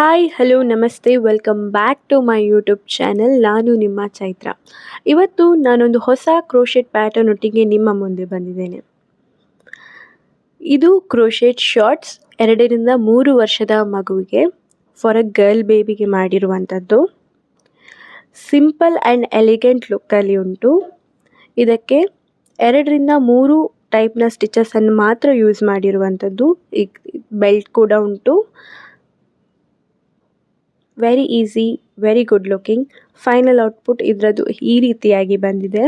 Hi hello ನಮಸ್ತೆ welcome back to my YouTube channel. ನಾನು ನಿಮ್ಮ ಚೈತ್ರ. ಇವತ್ತು ನಾನೊಂದು ಹೊಸ ಕ್ರೋಶೆಟ್ ಪ್ಯಾಟರ್ನ್ ಒಟ್ಟಿಗೆ ನಿಮ್ಮ ಮುಂದೆ ಬಂದಿದ್ದೇನೆ. ಇದು ಕ್ರೋಶೆಟ್ ಶಾರ್ಟ್ಸ್ 2ರಿಂದ 3 ವರ್ಷದ ಮಗುವಿಗೆ ಫಾರ್ ಅ ಗರ್ಲ್ ಬೇಬಿಗೆ ಮಾಡಿರುವಂಥದ್ದು. ಸಿಂಪಲ್ ಆ್ಯಂಡ್ ಎಲಿಗೆಂಟ್ ಲುಕ್ಕಲ್ಲಿ ಉಂಟು. ಇದಕ್ಕೆ 2ರಿಂದ 3 ಟೈಪ್ನ ಸ್ಟಿಚಸನ್ನು ಮಾತ್ರ ಯೂಸ್ ಮಾಡಿರುವಂಥದ್ದು. ಬೆಲ್ಟ್ ಕೂಡ ಉಂಟು. Very easy, very good looking. Final output ಇದರದ್ದು ಈ ರೀತಿಯಾಗಿ ಬಂದಿದೆ.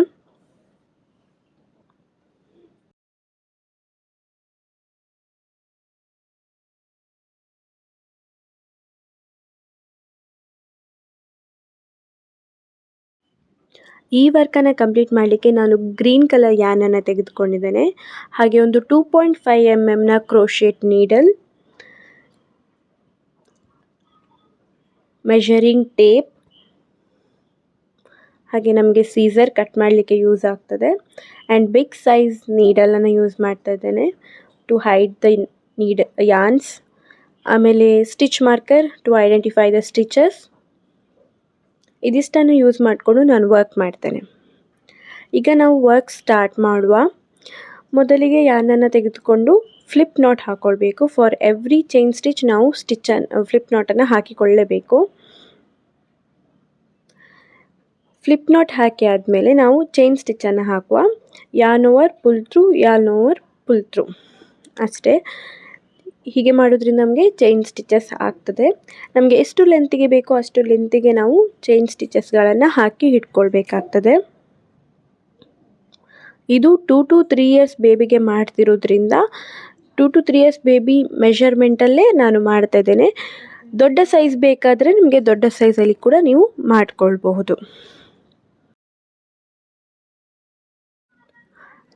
ಈ ವರ್ಕನ್ನು ಕಂಪ್ಲೀಟ್ ಮಾಡಲಿಕ್ಕೆ ನಾನು ಗ್ರೀನ್ ಕಲರ್ ಯಾನನ್ನು ತೆಗೆದುಕೊಂಡಿದ್ದೇನೆ. ಹಾಗೆ ಒಂದು 2.5 mm crochet needle, measuring tape, ಹಾಗೆ ನಮಗೆ ಸೀಸರ್ ಕಟ್ ಮಾಡಲಿಕ್ಕೆ ಯೂಸ್ ಆಗ್ತದೆ, ಆ್ಯಂಡ್ ಬಿಗ್ ಸೈಜ್ ನೀಡಲನ್ನು ಯೂಸ್ ಮಾಡ್ತಾ ಇದ್ದೇನೆ ಟು ಹೈಡ್ ದ ಯಾನ್ಸ್. ಆಮೇಲೆ stitch marker to identify the stitches. ಇದಿಷ್ಟನ್ನು ಯೂಸ್ ಮಾಡಿಕೊಂಡು ನಾನು ವರ್ಕ್ ಮಾಡ್ತೇನೆ. ಈಗ ನಾವು ವರ್ಕ್ ಸ್ಟಾರ್ಟ್ ಮಾಡುವ ಮೊದಲಿಗೆ ಯಾನನ್ನು ತೆಗೆದುಕೊಂಡು ಫ್ಲಿಪ್ ನಾಟ್ ಹಾಕ್ಕೊಳ್ಬೇಕು. ಫಾರ್ ಎವ್ರಿ ಚೈನ್ ಸ್ಟಿಚ್ ನಾವು ಫ್ಲಿಪ್ ನಾಟನ್ನು ಹಾಕಿಕೊಳ್ಳಲೇಬೇಕು. ಫ್ಲಿಪ್ ನಾಟ್ ಹಾಕಿ ಆದಮೇಲೆ ನಾವು ಚೈನ್ ಸ್ಟಿಚ್ಚನ್ನು ಹಾಕುವ. ಯಾನ್ ಓವರ್ ಪುಲ್ ಥ್ರೂ, ಯಾನ್ ಓವರ್ ಪುಲ್ ಥ್ರೂ, ಅಷ್ಟೇ. ಹೀಗೆ ಮಾಡೋದ್ರಿಂದ ನಮಗೆ ಚೈನ್ ಸ್ಟಿಚಸ್ ಆಗ್ತದೆ. ನಮಗೆ ಎಷ್ಟು ಲೆಂತಿಗೆ ಬೇಕೋ ಅಷ್ಟು ಲೆಂತಿಗೆ ನಾವು ಚೈನ್ ಸ್ಟಿಚಸ್ಗಳನ್ನು ಹಾಕಿ ಇಟ್ಕೊಳ್ಬೇಕಾಗ್ತದೆ. ಇದು 2 to 3 ಇಯರ್ಸ್ ಬೇಬಿಗೆ ಮಾಡ್ತಿರೋದ್ರಿಂದ 2 to 3 ಇಯರ್ಸ್ ಬೇಬಿ ಮೆಷರ್ಮೆಂಟಲ್ಲೇ ನಾನು ಮಾಡ್ತಾ ಇದ್ದೇನೆ. ದೊಡ್ಡ ಸೈಜ್ ಬೇಕಾದರೆ ನಿಮಗೆ ದೊಡ್ಡ ಸೈಜಲ್ಲಿ ಕೂಡ ನೀವು ಮಾಡಿಕೊಳ್ಬಹುದು.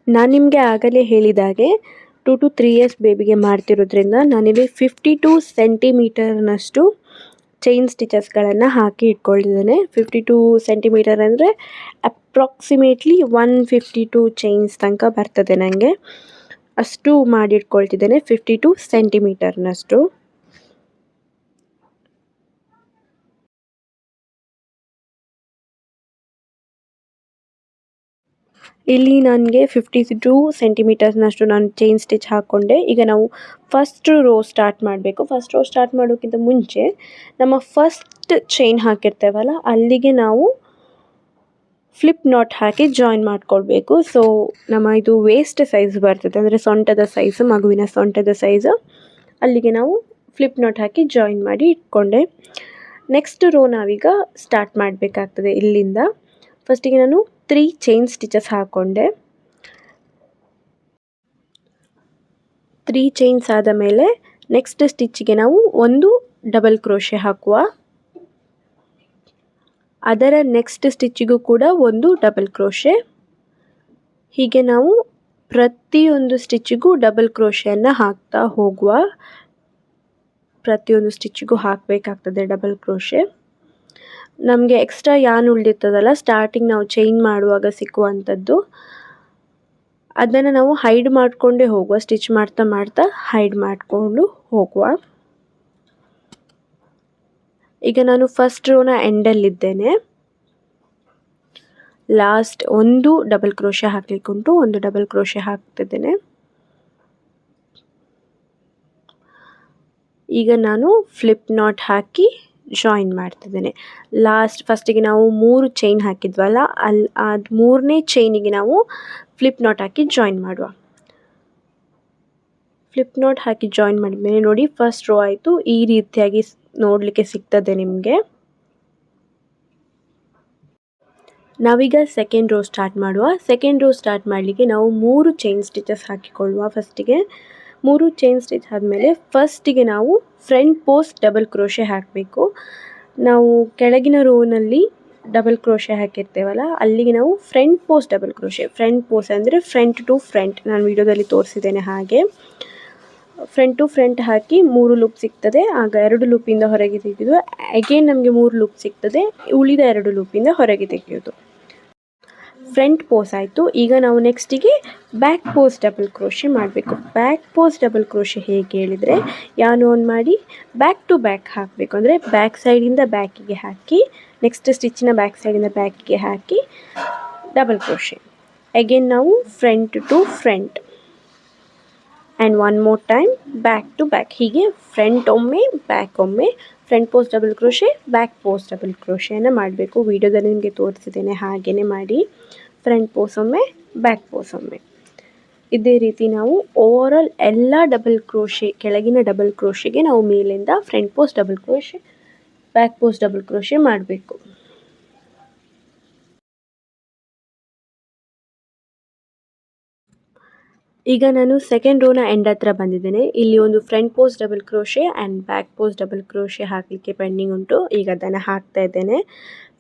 ನಾನು ನಿಮಗೆ ಆಗಲೇ ಹೇಳಿದಾಗೆ 2 to 3 ಇಯರ್ಸ್ ಬೇಬಿಗೆ ಮಾಡ್ತಿರೋದ್ರಿಂದ ನಾನಿಲ್ಲಿ 52 ಸೆಂಟಿಮೀಟರ್ನಷ್ಟು ಚೈನ್ ಸ್ಟಿಚಸ್ಗಳನ್ನು ಹಾಕಿ ಇಟ್ಕೊಂಡಿದ್ದೇನೆ. 52 ಸೆಂಟಿಮೀಟರ್ ಅಂದರೆ ಅಪ್ರಾಕ್ಸಿಮೇಟ್ಲಿ 152 ಚೈನ್ಸ್ ತನಕ ಬರ್ತದೆ ನನಗೆ. ಅಷ್ಟು ಮಾಡಿಟ್ಕೊಳ್ತಿದ್ದೇನೆ, 52 ಸೆಂಟಿಮೀಟರ್ನಷ್ಟು. ಇಲ್ಲಿ ನನಗೆ 52 ಸೆಂಟಿಮೀಟರ್ನಷ್ಟು ನಾನು ಚೈನ್ ಸ್ಟಿಚ್ ಹಾಕ್ಕೊಂಡೆ. ಈಗ ನಾವು ಫಸ್ಟ್ ರೋ ಸ್ಟಾರ್ಟ್ ಮಾಡಬೇಕು. ಫಸ್ಟ್ ರೋ ಸ್ಟಾರ್ಟ್ ಮಾಡೋಕ್ಕಿಂತ ಮುಂಚೆ ನಮ್ಮ ಫಸ್ಟ್ ಚೈನ್ ಹಾಕಿರ್ತೇವಲ್ಲ ಅಲ್ಲಿಗೆ ನಾವು ಫ್ಲಿಪ್ ನಾಟ್ ಹಾಕಿ ಜಾಯಿನ್ ಮಾಡ್ಕೊಳ್ಬೇಕು. ಸೊ ನಮ್ಮ ಇದು ವೇಸ್ಟ್ ಸೈಜ್ ಬರ್ತದೆ, ಅಂದರೆ ಸೊಂಟದ ಸೈಜು, ಮಗುವಿನ ಸೊಂಟದ ಸೈಜು. ಅಲ್ಲಿಗೆ ನಾವು ಫ್ಲಿಪ್ ನಾಟ್ ಹಾಕಿ ಜಾಯಿನ್ ಮಾಡಿ ಇಟ್ಕೊಂಡೆ. ನೆಕ್ಸ್ಟ್ ರೋ ನಾವೀಗ ಸ್ಟಾರ್ಟ್ ಮಾಡಬೇಕಾಗ್ತದೆ. ಇಲ್ಲಿಂದ ಫಸ್ಟಿಗೆ ನಾನು 3 ಚೈನ್ ಸ್ಟಿಚಸ್ ಹಾಕ್ಕೊಂಡೆ. 3 ಚೈನ್ಸ್ ಆದ ಮೇಲೆ ನೆಕ್ಸ್ಟ್ ಸ್ಟಿಚ್ಗೆ ನಾವು ಒಂದು ಡಬಲ್ ಕ್ರೋಶೆ ಹಾಕುವ. ಅದರ ನೆಕ್ಸ್ಟ್ ಸ್ಟಿಚ್ಚಿಗೂ ಕೂಡ ಒಂದು ಡಬಲ್ ಕ್ರೋಶೆ. ಹೀಗೆ ನಾವು ಪ್ರತಿಯೊಂದು ಸ್ಟಿಚ್ಚಿಗೂ ಡಬಲ್ ಕ್ರೋಶೆಯನ್ನು ಹಾಕ್ತಾ ಹೋಗುವ. ಪ್ರತಿಯೊಂದು ಸ್ಟಿಚ್ಚಿಗೂ ಹಾಕಬೇಕಾಗ್ತದೆ ಡಬಲ್ ಕ್ರೋಶೆ. ನಮಗೆ ಎಕ್ಸ್ಟ್ರಾ ಯಾನ್ ಉಳಿದಿರ್ತದಲ್ಲ ಸ್ಟಾರ್ಟಿಂಗ್ ನಾವು ಚೈನ್ ಮಾಡುವಾಗ ಸಿಕ್ಕುವಂಥದ್ದು, ಅದನ್ನು ನಾವು ಹೈಡ್ ಮಾಡಿಕೊಂಡೇ ಹೋಗುವ. ಸ್ಟಿಚ್ ಮಾಡ್ತಾ ಮಾಡ್ತಾ ಹೈಡ್ ಮಾಡಿಕೊಂಡು ಹೋಗುವ. ಈಗ ನಾನು ಫಸ್ಟ್ ರೋನ ಎಂಡಲ್ಲಿದ್ದೇನೆ. ಲಾಸ್ಟ್ ಒಂದು ಡಬಲ್ ಕ್ರೋಶೆ ಹಾಕಲಿಕ್ಕುಂಟು, ಒಂದು ಡಬಲ್ ಕ್ರೋಶೆ ಹಾಕ್ತಿದ್ದೇನೆ. ಈಗ ನಾನು ಫ್ಲಿಪ್ ನಾಟ್ ಹಾಕಿ ಜಾಯಿನ್ ಮಾಡ್ತಿದ್ದೇನೆ. ಫಸ್ಟಿಗೆ ನಾವು 3 ಚೈನ್ ಹಾಕಿದ್ವಲ್ಲ, ಅದು 3ನೇ ಚೈನಿಗೆ ನಾವು ಫ್ಲಿಪ್ ನಾಟ್ ಹಾಕಿ ಜಾಯಿನ್ ಮಾಡುವ. ಫ್ಲಿಪ್ ನಾಟ್ ಹಾಕಿ ಜಾಯಿನ್ ಮಾಡಿದ್ಮೇಲೆ ನೋಡಿ ಫಸ್ಟ್ ರೋ ಆಯಿತು. ಈ ರೀತಿಯಾಗಿ ನೋಡಲಿಕ್ಕೆ ಸಿಗ್ತದೆ ನಿಮಗೆ. ನಾವೀಗ ಸೆಕೆಂಡ್ ರೋ ಸ್ಟಾರ್ಟ್ ಮಾಡುವ. ಸೆಕೆಂಡ್ ರೋ ಸ್ಟಾರ್ಟ್ ಮಾಡಲಿಕ್ಕೆ ನಾವು 3 ಚೈನ್ ಸ್ಟಿಚಸ್ ಹಾಕಿಕೊಳ್ಳುವ. ಫಸ್ಟಿಗೆ 3 ಚೈನ್ ಸ್ಟಿಚ್ ಆದಮೇಲೆ ಫಸ್ಟಿಗೆ ನಾವು ಫ್ರಂಟ್ ಪೋಸ್ಟ್ ಡಬಲ್ ಕ್ರೋಶೆ ಹಾಕಬೇಕು. ನಾವು ಕೆಳಗಿನ ರೋನಲ್ಲಿ ಡಬಲ್ ಕ್ರೋಶೆ ಹಾಕಿರ್ತೇವಲ್ಲ ಅಲ್ಲಿಗೆ ನಾವು front post double crochet. Front post ಅಂದರೆ ಫ್ರಂಟ್ ಟು ಫ್ರಂಟ್, ನಾನು ವಿಡಿಯೋದಲ್ಲಿ ತೋರಿಸಿದ್ದೇನೆ ಹಾಗೆ. ಫ್ರಂಟ್ ಟು ಫ್ರಂಟ್ ಹಾಕಿ 3 ಲೂಪ್ ಸಿಗ್ತದೆ. ಆಗ 2 ಲೂಪಿಂದ ಹೊರಗೆ ತೆಗೆಯೋದು. ಅಗೇನ್ ನಮಗೆ 3 ಲೂಪ್ ಸಿಗ್ತದೆ, ಉಳಿದ 2 ಲೂಪಿಂದ ಹೊರಗೆ ತೆಗೆಯೋದು. ಫ್ರಂಟ್ ಪೋಸ್ ಆಯಿತು. ಈಗ ನಾವು ನೆಕ್ಸ್ಟಿಗೆ ಬ್ಯಾಕ್ ಪೋಸ್ ಡಬಲ್ ಕ್ರೋಶೆ ಮಾಡಬೇಕು. ಬ್ಯಾಕ್ ಪೋಸ್ ಡಬಲ್ ಕ್ರೋಶೆ ಹೇಗೆ ಹೇಳಿದರೆ, ಯಾನ್ ಆನ್ ಮಾಡಿ ಬ್ಯಾಕ್ ಟು ಬ್ಯಾಕ್ ಹಾಕಬೇಕು. ಅಂದರೆ ಬ್ಯಾಕ್ ಸೈಡಿಂದ ಬ್ಯಾಕಿಗೆ ಹಾಕಿ, ನೆಕ್ಸ್ಟ್ ಸ್ಟಿಚ್ಚಿನ ಬ್ಯಾಕ್ ಸೈಡಿಂದ ಬ್ಯಾಕಿಗೆ ಹಾಕಿ ಡಬಲ್ ಕ್ರೋಶೆ. ಅಗೇನ್ ನಾವು front to front and one more time back to back. ಹೀಗೆ ಫ್ರಂಟ್ ಒಮ್ಮೆ, ಬ್ಯಾಕ್ ಒಮ್ಮೆ, front post double crochet, back post double ಕ್ರೋಶೆಯನ್ನು ಮಾಡಬೇಕು. ವಿಡಿಯೋದಲ್ಲಿ ನಿಮಗೆ ತೋರಿಸಿದ್ದೇನೆ, ಹಾಗೆಯೇ ಮಾಡಿ. ಫ್ರಂಟ್ ಪೋಸ್ ಒಮ್ಮೆ, ಬ್ಯಾಕ್ ಪೋಸ್ ಒಮ್ಮೆ. ಇದೇ ರೀತಿ ನಾವು ಓವರಾಲ್ ಎಲ್ಲ ಡಬಲ್ ಕ್ರೋಶೆ, ಕೆಳಗಿನ ಡಬಲ್ ಕ್ರೋಶೆಗೆ ನಾವು ಮೇಲಿಂದ front post double crochet, back post double crochet ಮಾಡಬೇಕು. ಈಗ ನಾನು ಸೆಕೆಂಡ್ ರೋನ ಎಂಡ್ ಹತ್ರ ಬಂದಿದ್ದೇನೆ. ಇಲ್ಲಿ ಒಂದು front post double crochet and back post double crochet ಹಾಕಲಿಕ್ಕೆ ಪೆಂಡಿಂಗ್ ಉಂಟು. ಈಗ ಅದನ್ನು ಹಾಕ್ತಾ ಇದ್ದೇನೆ.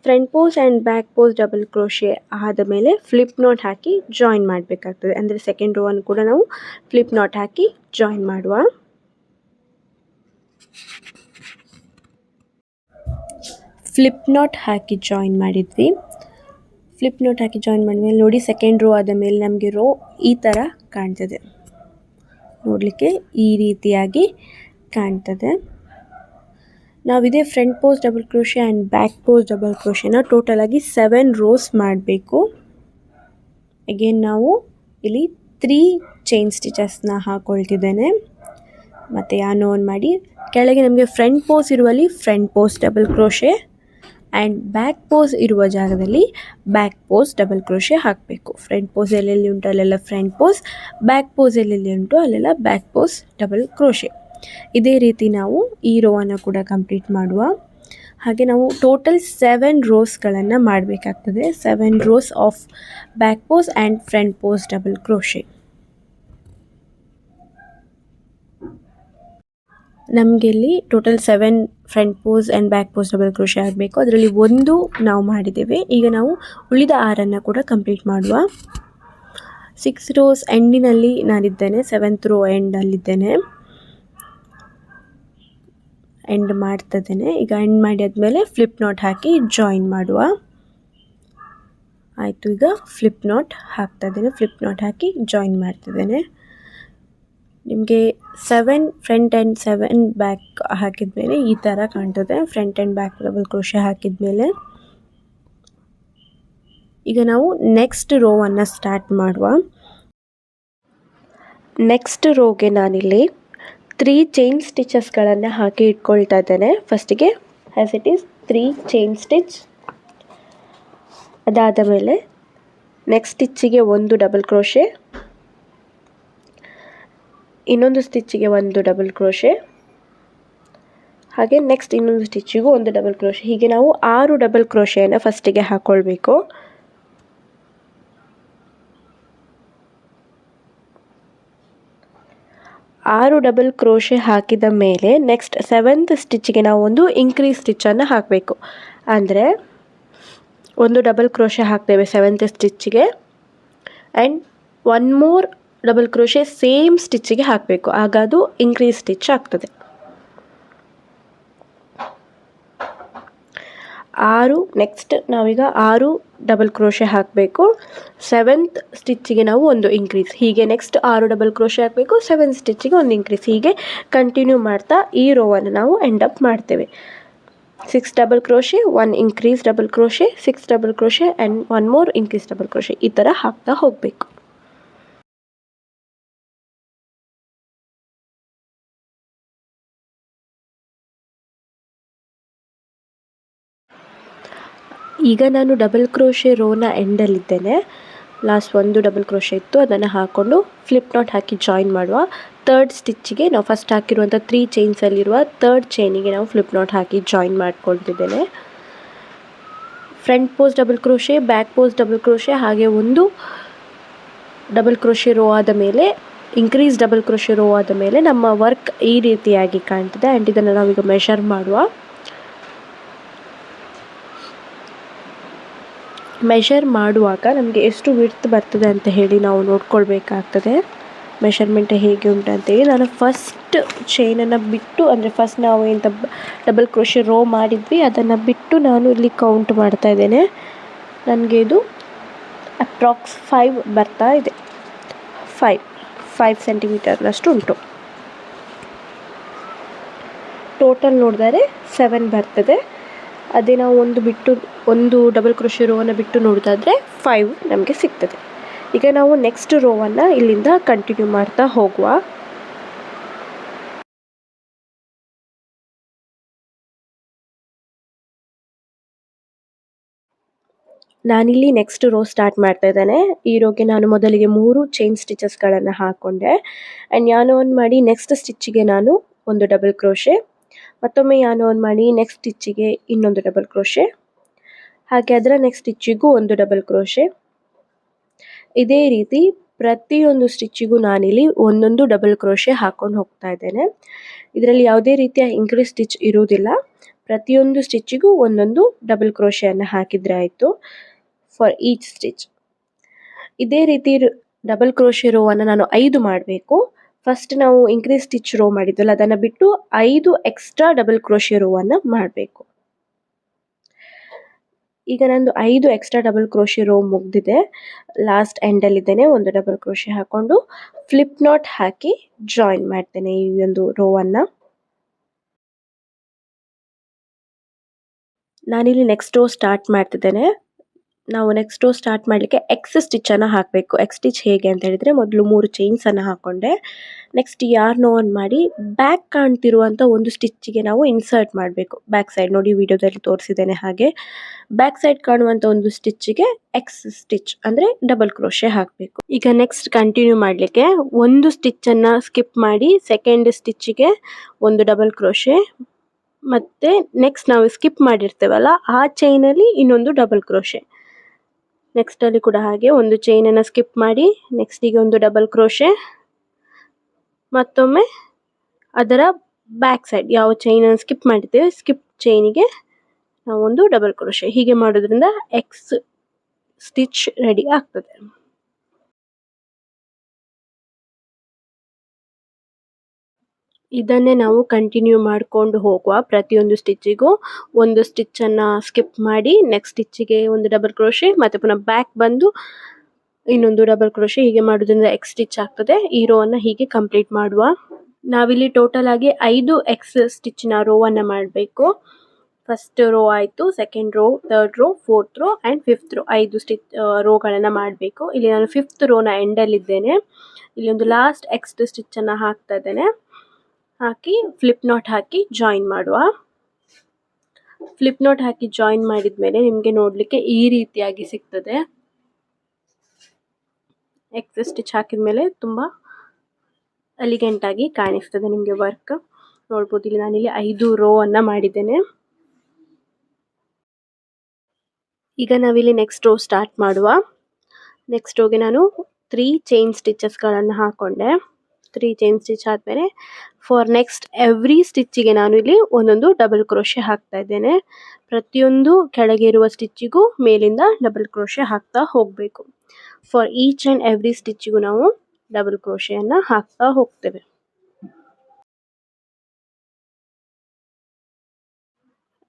Front post and back post double crochet ಆದ ಮೇಲೆ ಫ್ಲಿಪ್ ನಾಟ್ ಹಾಕಿ ಜಾಯಿನ್ ಮಾಡಬೇಕಾಗ್ತದೆ. ಅಂದರೆ ಸೆಕೆಂಡ್ ರೋವನ್ನು ಕೂಡ ನಾವು ಫ್ಲಿಪ್ ನಾಟ್ ಹಾಕಿ ಜಾಯಿನ್ ಮಾಡುವ. ಫ್ಲಿಪ್ ನಾಟ್ ಹಾಕಿ ಜಾಯಿನ್ ಮಾಡಿದ್ವಿ. ಫ್ಲಿಪ್ ನಾಟ್ ಹಾಕಿ ಜಾಯಿನ್ ಮಾಡಿದ್ಮೇಲೆ ನೋಡಿ, ಸೆಕೆಂಡ್ ರೋ ಆದ ಮೇಲೆ ನಮಗೆ ರೋ ಈ ಥರ ಕಾಣ್ತದೆ. ನೋಡಲಿಕ್ಕೆ ಈ ರೀತಿಯಾಗಿ ಕಾಣ್ತದೆ. ನಾವಿದೇ front post double crochet and back post double ಕ್ರೋಶೆನ ಟೋಟಲಾಗಿ 7 ರೋಸ್ ಮಾಡಬೇಕು. ಅಗೇನ್ ನಾವು ಇಲ್ಲಿ 3 ಚೈನ್ ಸ್ಟಿಚಸ್ನ ಹಾಕ್ಕೊಳ್ತಿದ್ದೇನೆ. ಮತ್ತು ಯಾನ್ ಆನ್ ಮಾಡಿ ಕೆಳಗೆ ನಮಗೆ ಫ್ರಂಟ್ ಪೋಸ್ ಇರುವಲ್ಲಿ front post double crochet and back pose ಇರುವ ಜಾಗದಲ್ಲಿ ಬ್ಯಾಕ್ ಪೋಸ್ ಡಬಲ್ ಕ್ರೋಶೆ ಹಾಕಬೇಕು. ಫ್ರಂಟ್ ಪೋಸ್ ಎಲ್ಲೆಲ್ಲಿ ಉಂಟು ಅಲ್ಲೆಲ್ಲ ಫ್ರಂಟ್ ಪೋಸ್, ಬ್ಯಾಕ್ ಪೋಸ್ ಎಲ್ಲೆಲ್ಲಿ ಉಂಟು ಅಲ್ಲೆಲ್ಲ ಬ್ಯಾಕ್ ಪೋಸ್ ಡಬಲ್ ಕ್ರೋಶೆ. ಇದೇ ರೀತಿ ನಾವು ಈ ರೋವನ್ನು ಕೂಡ ಕಂಪ್ಲೀಟ್ ಮಾಡುವ. ಹಾಗೆ ನಾವು ಟೋಟಲ್ 7 ರೋಸ್ಗಳನ್ನು ಮಾಡಬೇಕಾಗ್ತದೆ. 7 rose of back pose and front post double crochet. ನಮಗೆ ಇಲ್ಲಿ total 7 front post and back post double crochet ಆಗಬೇಕು. ಅದರಲ್ಲಿ ಒಂದು ನಾವು ಮಾಡಿದ್ದೇವೆ. ಈಗ ನಾವು ಉಳಿದ 6 ಕೂಡ ಕಂಪ್ಲೀಟ್ ಮಾಡುವ. 6 ರೋಸ್ ಎಂಡಿನಲ್ಲಿ ನಾನಿದ್ದೇನೆ, 7th ರೋ ಎಂಡಲ್ಲಿದ್ದೇನೆ, ಎಂಡ್ ಮಾಡ್ತಿದ್ದೇನೆ. ಈಗ ಎಂಡ್ ಮಾಡಿ ಆದಮೇಲೆ ಫ್ಲಿಪ್ ನಾಟ್ ಹಾಕಿ ಜಾಯಿನ್ ಮಾಡುವ. ಆಯಿತು, ಈಗ ಫ್ಲಿಪ್ ನಾಟ್ ಹಾಕ್ತಾ ಇದ್ದೇನೆ. ಫ್ಲಿಪ್ ನಾಟ್ ಹಾಕಿ ಜಾಯಿನ್ ಮಾಡ್ತಿದ್ದೇನೆ. ನಿಮಗೆ 7 ಫ್ರಂಟ್ ಆ್ಯಂಡ್ 7 ಬ್ಯಾಕ್ ಹಾಕಿದ ಮೇಲೆ ಈ ಥರ ಕಾಣ್ತದೆ. Front and back double crochet ಹಾಕಿದ ಮೇಲೆ ಈಗ ನಾವು ನೆಕ್ಸ್ಟ್ ರೋವನ್ನು ಸ್ಟಾರ್ಟ್ ಮಾಡುವ. ನೆಕ್ಸ್ಟ್ ರೋಗೆ ನಾನಿಲ್ಲಿ 3 ಚೈನ್ ಸ್ಟಿಚಸ್ಗಳನ್ನು ಹಾಕಿ ಇಟ್ಕೊಳ್ತಾ ಇದ್ದೇನೆ. ಫಸ್ಟಿಗೆ as it is 3 chain stitch. ಅದಾದ ಮೇಲೆ ನೆಕ್ಸ್ಟ್ ಸ್ಟಿಚ್ಚಿಗೆ 1 ಡಬಲ್ ಕ್ರೋಶೆ, ಇನ್ನೊಂದು ಸ್ಟಿಚ್ಚಿಗೆ 1 ಡಬಲ್ ಕ್ರೋಶೆ, ಹಾಗೆ ನೆಕ್ಸ್ಟ್ ಇನ್ನೊಂದು ಸ್ಟಿಚ್ಚಿಗೂ 1 ಡಬಲ್ ಕ್ರೋಶೆ. ಹೀಗೆ ನಾವು 6 ಡಬಲ್ ಕ್ರೋಶೆಯನ್ನು ಫಸ್ಟಿಗೆ ಹಾಕ್ಕೊಳ್ಬೇಕು. ಆರು ಡಬಲ್ ಕ್ರೋಶೆ ಹಾಕಿದ ಮೇಲೆ ನೆಕ್ಸ್ಟ್ 7th ಸ್ಟಿಚ್ಚಿಗೆ ನಾವು ಒಂದು ಇನ್ಕ್ರೀಸ್ ಸ್ಟಿಚ್ಚನ್ನು ಹಾಕಬೇಕು. ಅಂದರೆ 1 ಡಬಲ್ ಕ್ರೋಶೆ ಹಾಕ್ತೇವೆ 7th ಸ್ಟಿಚ್ಚಿಗೆ and 1 more double crochet same ಸ್ಟಿಚ್ಚಿಗೆ ಹಾಕಬೇಕು. ಆಗ ಅದು ಇನ್ಕ್ರೀಸ್ ಸ್ಟಿಚ್ ಆಗ್ತದೆ. 6 ನೆಕ್ಸ್ಟ್ ನಾವೀಗ 6 ಡಬಲ್ ಕ್ರೋಶೆ ಹಾಕಬೇಕು. 7th ಸ್ಟಿಚ್ಚಿಗೆ ನಾವು ಒಂದು ಇನ್ಕ್ರೀಸ್. ಹೀಗೆ ನೆಕ್ಸ್ಟ್ 6 ಡಬಲ್ ಕ್ರೋಶೆ ಹಾಕಬೇಕು, 7th ಸ್ಟಿಚ್ಚಿಗೆ ಒಂದು ಇನ್ಕ್ರೀಸ್. ಹೀಗೆ ಕಂಟಿನ್ಯೂ ಮಾಡ್ತಾ ಈ ರೋವನ್ನು ನಾವು ಎಂಡ್ ಅಪ್ ಮಾಡ್ತೇವೆ. 6 double crochet, 1 increase double crochet, 6 double crochet and 1 more increase double crochet, ಈ ಥರ ಹಾಕ್ತಾ ಹೋಗಬೇಕು. ಈಗ ನಾನು ಡಬಲ್ ಕ್ರೋಶೆ ರೋನ ಎಂಡಲ್ಲಿದ್ದೇನೆ. ಲಾಸ್ಟ್ 1 ಡಬಲ್ ಕ್ರೋಶೆ ಇತ್ತು, ಅದನ್ನು ಹಾಕ್ಕೊಂಡು ಫ್ಲಿಪ್ ನಾಟ್ ಹಾಕಿ ಜಾಯಿನ್ ಮಾಡುವ. 3rd ಸ್ಟಿಚ್ಚಿಗೆ ನಾವು ಫಸ್ಟ್ ಹಾಕಿರುವಂಥ 3 ಚೈನ್ಸಲ್ಲಿರುವ 3rd ಚೈನಿಗೆ ನಾವು ಫ್ಲಿಪ್ ನಾಟ್ ಹಾಕಿ ಜಾಯಿನ್ ಮಾಡ್ಕೊಳ್ತಿದ್ದೇನೆ. Front post double crochet, back post double crochet, ಹಾಗೆ 1 ಡಬಲ್ ಕ್ರೋಶೆ ರೋ ಆದ ಮೇಲೆ ಇನ್ಕ್ರೀಸ್ ಡಬಲ್ ಕ್ರೋಶೆ ರೋ ಆದ ಮೇಲೆ ನಮ್ಮ ವರ್ಕ್ ಈ ರೀತಿಯಾಗಿ ಕಾಣ್ತದೆ. ಆ್ಯಂಡ್ ಇದನ್ನು ನಾವೀಗ ಮೆಷರ್ ಮಾಡುವ. ಮೆಷರ್ ಮಾಡುವಾಗ ನಮಗೆ ಎಷ್ಟು ವಿಡ್ತ್ ಬರ್ತದೆ ಅಂತ ಹೇಳಿ ನಾವು ನೋಡ್ಕೊಳ್ಬೇಕಾಗ್ತದೆ. ಮೆಷರ್ಮೆಂಟ್ ಹೇಗೆ ಉಂಟು ಅಂತೇಳಿ ನಾನು ಫಸ್ಟ್ ಚೈನನ್ನು ಬಿಟ್ಟು, ಅಂದರೆ ಫಸ್ಟ್ ನಾವು ಎಂತ ಡಬಲ್ ಕ್ರೋಶೆ ರೋ ಮಾಡಿದ್ವಿ ಅದನ್ನು ಬಿಟ್ಟು ನಾನು ಇಲ್ಲಿ ಕೌಂಟ್ ಮಾಡ್ತಾ ಇದ್ದೇನೆ. ನನಗೆ ಇದು ಅಪ್ರಾಕ್ಸ್ 5 ಬರ್ತಾ ಇದೆ. 5 ಸೆಂಟಿಮೀಟರ್ನಷ್ಟು ಉಂಟು. ಟೋಟಲ್ ನೋಡಿದರೆ 7 ಬರ್ತದೆ. ಅದೇ ನಾವು ಒಂದು ಡಬಲ್ ಕ್ರೋಶೆ ರೋವನ್ನು ಬಿಟ್ಟು ನೋಡೋದಾದರೆ 5 ನಮಗೆ ಸಿಗ್ತದೆ. ಈಗ ನಾವು ನೆಕ್ಸ್ಟ್ ರೋವನ್ನು ಇಲ್ಲಿಂದ ಕಂಟಿನ್ಯೂ ಮಾಡ್ತಾ ಹೋಗುವ. ನಾನಿಲ್ಲಿ ನೆಕ್ಸ್ಟ್ ರೋ ಸ್ಟಾರ್ಟ್ ಮಾಡ್ತಾ ಇದ್ದೇನೆ. ಈ ರೋಗೆ ನಾನು ಮೊದಲಿಗೆ 3 ಚೈನ್ ಸ್ಟಿಚಸ್ಗಳನ್ನು ಹಾಕ್ಕೊಂಡೆ. ಆ್ಯಂಡ್ ಯಾನ್ ಆನ್ ಮಾಡಿ ನೆಕ್ಸ್ಟ್ ಸ್ಟಿಚ್ಚಿಗೆ ನಾನು ಒಂದು ಡಬಲ್ ಕ್ರೋಶೆ, ಮತ್ತೊಮ್ಮೆ ಯಾನ್ ಆನ್ ಮಾಡಿ ನೆಕ್ಸ್ಟ್ ಸ್ಟಿಚ್ಚಿಗೆ ಇನ್ನೊಂದು ಡಬಲ್ ಕ್ರೋಶೆ, ಹಾಗೆ ಅದರ ನೆಕ್ಸ್ಟ್ ಸ್ಟಿಚ್ಚಿಗೂ ಒಂದು ಡಬಲ್ ಕ್ರೋಶೆ. ಇದೇ ರೀತಿ ಪ್ರತಿಯೊಂದು ಸ್ಟಿಚ್ಚಿಗೂ ನಾನಿಲ್ಲಿ ಒಂದೊಂದು ಡಬಲ್ ಕ್ರೋಶೆ ಹಾಕ್ಕೊಂಡು ಹೋಗ್ತಾ ಇದ್ದೇನೆ. ಇದರಲ್ಲಿ ಯಾವುದೇ ರೀತಿಯ ಇಂಕ್ರೀಸ್ ಸ್ಟಿಚ್ ಇರುವುದಿಲ್ಲ. ಪ್ರತಿಯೊಂದು ಸ್ಟಿಚ್ಚಿಗೂ ಒಂದೊಂದು ಡಬಲ್ ಕ್ರೋಶೆಯನ್ನು ಹಾಕಿದರೆ ಆಯಿತು ಫಾರ್ ಈಚ್ ಸ್ಟಿಚ್. ಇದೇ ರೀತಿ ಡಬಲ್ ಕ್ರೋಶೆ ರೋವನ್ನು ನಾನು 5 ಮಾಡಬೇಕು. ಫಸ್ಟ್ ನಾವು ಇಂಕ್ರೀಸ್ ಸ್ಟಿಚ್ ರೋ ಮಾಡಿದ್ವಲ್ಲ, ಅದನ್ನು ಬಿಟ್ಟು 5 ಎಕ್ಸ್ಟ್ರಾ ಡಬಲ್ ಕ್ರೋಶೆ ರೋವನ್ನು ಮಾಡಬೇಕು. ಈಗ ನಂದು 5 ಎಕ್ಸ್ಟ್ರಾ ಡಬಲ್ ಕ್ರೋಶೆ ರೋ ಮುಗಿದಿದೆ. ಲಾಸ್ಟ್ ಎಂಡಲ್ಲಿದ್ದೇನೆ. ಒಂದು ಡಬಲ್ ಕ್ರೋಶೆ ಹಾಕ್ಕೊಂಡು ಫ್ಲಿಪ್ ನಾಟ್ ಹಾಕಿ ಜಾಯಿನ್ ಮಾಡ್ತೇನೆ ಈ ಒಂದು ರೋವನ್ನು. ನಾನಿಲ್ಲಿ ನೆಕ್ಸ್ಟ್ ರೋ ಸ್ಟಾರ್ಟ್ ಮಾಡ್ತಿದ್ದೇನೆ. ನಾವು ನೆಕ್ಸ್ಟ್ ರೋ ಸ್ಟಾರ್ಟ್ ಮಾಡಲಿಕ್ಕೆ ಎಕ್ಸ್ ಸ್ಟಿಚ್ಚನ್ನು ಹಾಕಬೇಕು. ಎಕ್ಸ್ ಸ್ಟಿಚ್ ಹೇಗೆ ಅಂತ ಹೇಳಿದರೆ, ಮೊದಲು 3 ಚೈನ್ಸನ್ನು ಹಾಕ್ಕೊಂಡೆ. ನೆಕ್ಸ್ಟ್ ಯಾರ್ನ್ ಆನ್ ಮಾಡಿ ಬ್ಯಾಕ್ ಕಾಣ್ತಿರುವಂಥ ಒಂದು ಸ್ಟಿಚ್ಚಿಗೆ ನಾವು ಇನ್ಸರ್ಟ್ ಮಾಡಬೇಕು. ಬ್ಯಾಕ್ ಸೈಡ್ ನೋಡಿ, ವಿಡಿಯೋದಲ್ಲಿ ತೋರಿಸಿದ್ದೇನೆ ಹಾಗೆ. ಬ್ಯಾಕ್ ಸೈಡ್ ಕಾಣುವಂಥ ಒಂದು ಸ್ಟಿಚ್ಚಿಗೆ ಎಕ್ಸ್ ಸ್ಟಿಚ್ ಅಂದರೆ ಡಬಲ್ ಕ್ರೋಶೆ ಹಾಕಬೇಕು. ಈಗ ನೆಕ್ಸ್ಟ್ ಕಂಟಿನ್ಯೂ ಮಾಡಲಿಕ್ಕೆ ಒಂದು ಸ್ಟಿಚ್ಚನ್ನು ಸ್ಕಿಪ್ ಮಾಡಿ ಸೆಕೆಂಡ್ ಸ್ಟಿಚ್ಚಿಗೆ ಒಂದು ಡಬಲ್ ಕ್ರೋಶೆ, ಮತ್ತು ನೆಕ್ಸ್ಟ್ ನಾವು ಸ್ಕಿಪ್ ಮಾಡಿರ್ತೇವಲ್ಲ ಆ ಚೈನಲ್ಲಿ ಇನ್ನೊಂದು ಡಬಲ್ ಕ್ರೋಶೆ. ನೆಕ್ಸ್ಟಲ್ಲಿ ಕೂಡ ಹಾಗೆ ಒಂದು ಚೈನನ್ನು ಸ್ಕಿಪ್ ಮಾಡಿ ನೆಕ್ಸ್ಟಿಗೆ ಒಂದು ಡಬಲ್ ಕ್ರೋಶೆ, ಮತ್ತೊಮ್ಮೆ ಅದರ ಬ್ಯಾಕ್ ಸೈಡ್ ಯಾವ ಚೈನನ್ನು ಸ್ಕಿಪ್ ಮಾಡಿದ್ದೇವೆ ಸ್ಕಿಪ್ ಚೈನಿಗೆ ನಾವು ಒಂದು ಡಬಲ್ ಕ್ರೋಶೆ. ಹೀಗೆ ಮಾಡೋದ್ರಿಂದ ಎಕ್ಸ್ ಸ್ಟಿಚ್ ರೆಡಿ ಆಗ್ತದೆ. ಇದನ್ನೇ ನಾವು ಕಂಟಿನ್ಯೂ ಮಾಡಿಕೊಂಡು ಹೋಗುವ. ಪ್ರತಿಯೊಂದು ಸ್ಟಿಚ್ಚಿಗೂ ಒಂದು ಸ್ಟಿಚ್ಚನ್ನು ಸ್ಕಿಪ್ ಮಾಡಿ ನೆಕ್ಸ್ಟ್ ಸ್ಟಿಚ್ಚಿಗೆ ಒಂದು ಡಬಲ್ ಕ್ರೋಶೆ, ಮತ್ತು ಪುನಃ ಬ್ಯಾಕ್ ಬಂದು ಇನ್ನೊಂದು ಡಬಲ್ ಕ್ರೋಶೆ. ಹೀಗೆ ಮಾಡೋದ್ರಿಂದ ಎಕ್ಸ್ ಸ್ಟಿಚ್ ಆಗ್ತದೆ. ಈ ರೋವನ್ನು ಹೀಗೆ ಕಂಪ್ಲೀಟ್ ಮಾಡುವ. ನಾವಿಲ್ಲಿ ಟೋಟಲ್ ಆಗಿ 5 ಎಕ್ಸ್ ಸ್ಟಿಚ್ನ ರೋವನ್ನು ಮಾಡಬೇಕು. ಫಸ್ಟ್ ರೋ ಆಯಿತು, second row, third row, fourth row and fifth row, 5 ರೋಗಳನ್ನು ಮಾಡಬೇಕು. ಇಲ್ಲಿ ನಾನು ಫಿಫ್ತ್ ರೋನ ಎಂಡಲ್ಲಿದ್ದೇನೆ. ಇಲ್ಲಿ ಒಂದು ಲಾಸ್ಟ್ ಎಕ್ಸ್ ಸ್ಟಿಚ್ಚನ್ನು ಹಾಕ್ತಾ ಇದ್ದೇನೆ. ಹಾಕಿ ಫ್ಲಿಪ್ ನಾಟ್ ಹಾಕಿ ಜಾಯಿನ್ ಮಾಡುವ. ಫ್ಲಿಪ್ ನಾಟ್ ಹಾಕಿ ಜಾಯಿನ್ ಮಾಡಿದ ಮೇಲೆ ನಿಮಗೆ ನೋಡಲಿಕ್ಕೆ ಈ ರೀತಿಯಾಗಿ ಸಿಗ್ತದೆ. ಎಕ್ಸ್ ಸ್ಟಿಚ್ ಹಾಕಿದ ಮೇಲೆ ತುಂಬ ಎಲಿಗೆಂಟಾಗಿ ಕಾಣಿಸ್ತದೆ ನಿಮಗೆ ವರ್ಕ್. ನೋಡ್ಬೋದು, ಇಲ್ಲಿ ನಾನಿಲ್ಲಿ 5 ರೋವನ್ನು ಮಾಡಿದ್ದೇನೆ. ಈಗ ನಾವಿಲ್ಲಿ ನೆಕ್ಸ್ಟ್ ರೋ ಸ್ಟಾರ್ಟ್ ಮಾಡುವ. ನೆಕ್ಸ್ಟ್ ರೋಗೆ ನಾನು 3 ಚೈನ್ ಸ್ಟಿಚಸ್ಗಳನ್ನು ಹಾಕ್ಕೊಂಡೆ. 3 ಚೈನ್ ಸ್ಟಿಚ್ ಆದಮೇಲೆ ಫಾರ್ ನೆಕ್ಸ್ಟ್ ಎವ್ರಿ ಸ್ಟಿಚ್ಚಿಗೆ ನಾನು ಇಲ್ಲಿ ಒಂದೊಂದು ಡಬಲ್ ಕ್ರೋಶೆ ಹಾಕ್ತಾ ಇದ್ದೇನೆ. ಪ್ರತಿಯೊಂದು ಕೆಳಗೆ ಇರುವ ಸ್ಟಿಚ್ಚಿಗೂ ಮೇಲಿಂದ ಡಬಲ್ ಕ್ರೋಶೆ ಹಾಕ್ತಾ ಹೋಗಬೇಕು. ಫಾರ್ ಈಚ್ ಆ್ಯಂಡ್ ಎವ್ರಿ ಸ್ಟಿಚ್ಚಿಗೂ ನಾವು ಡಬಲ್ ಕ್ರೋಶೆಯನ್ನು ಹಾಕ್ತಾ ಹೋಗ್ತೇವೆ.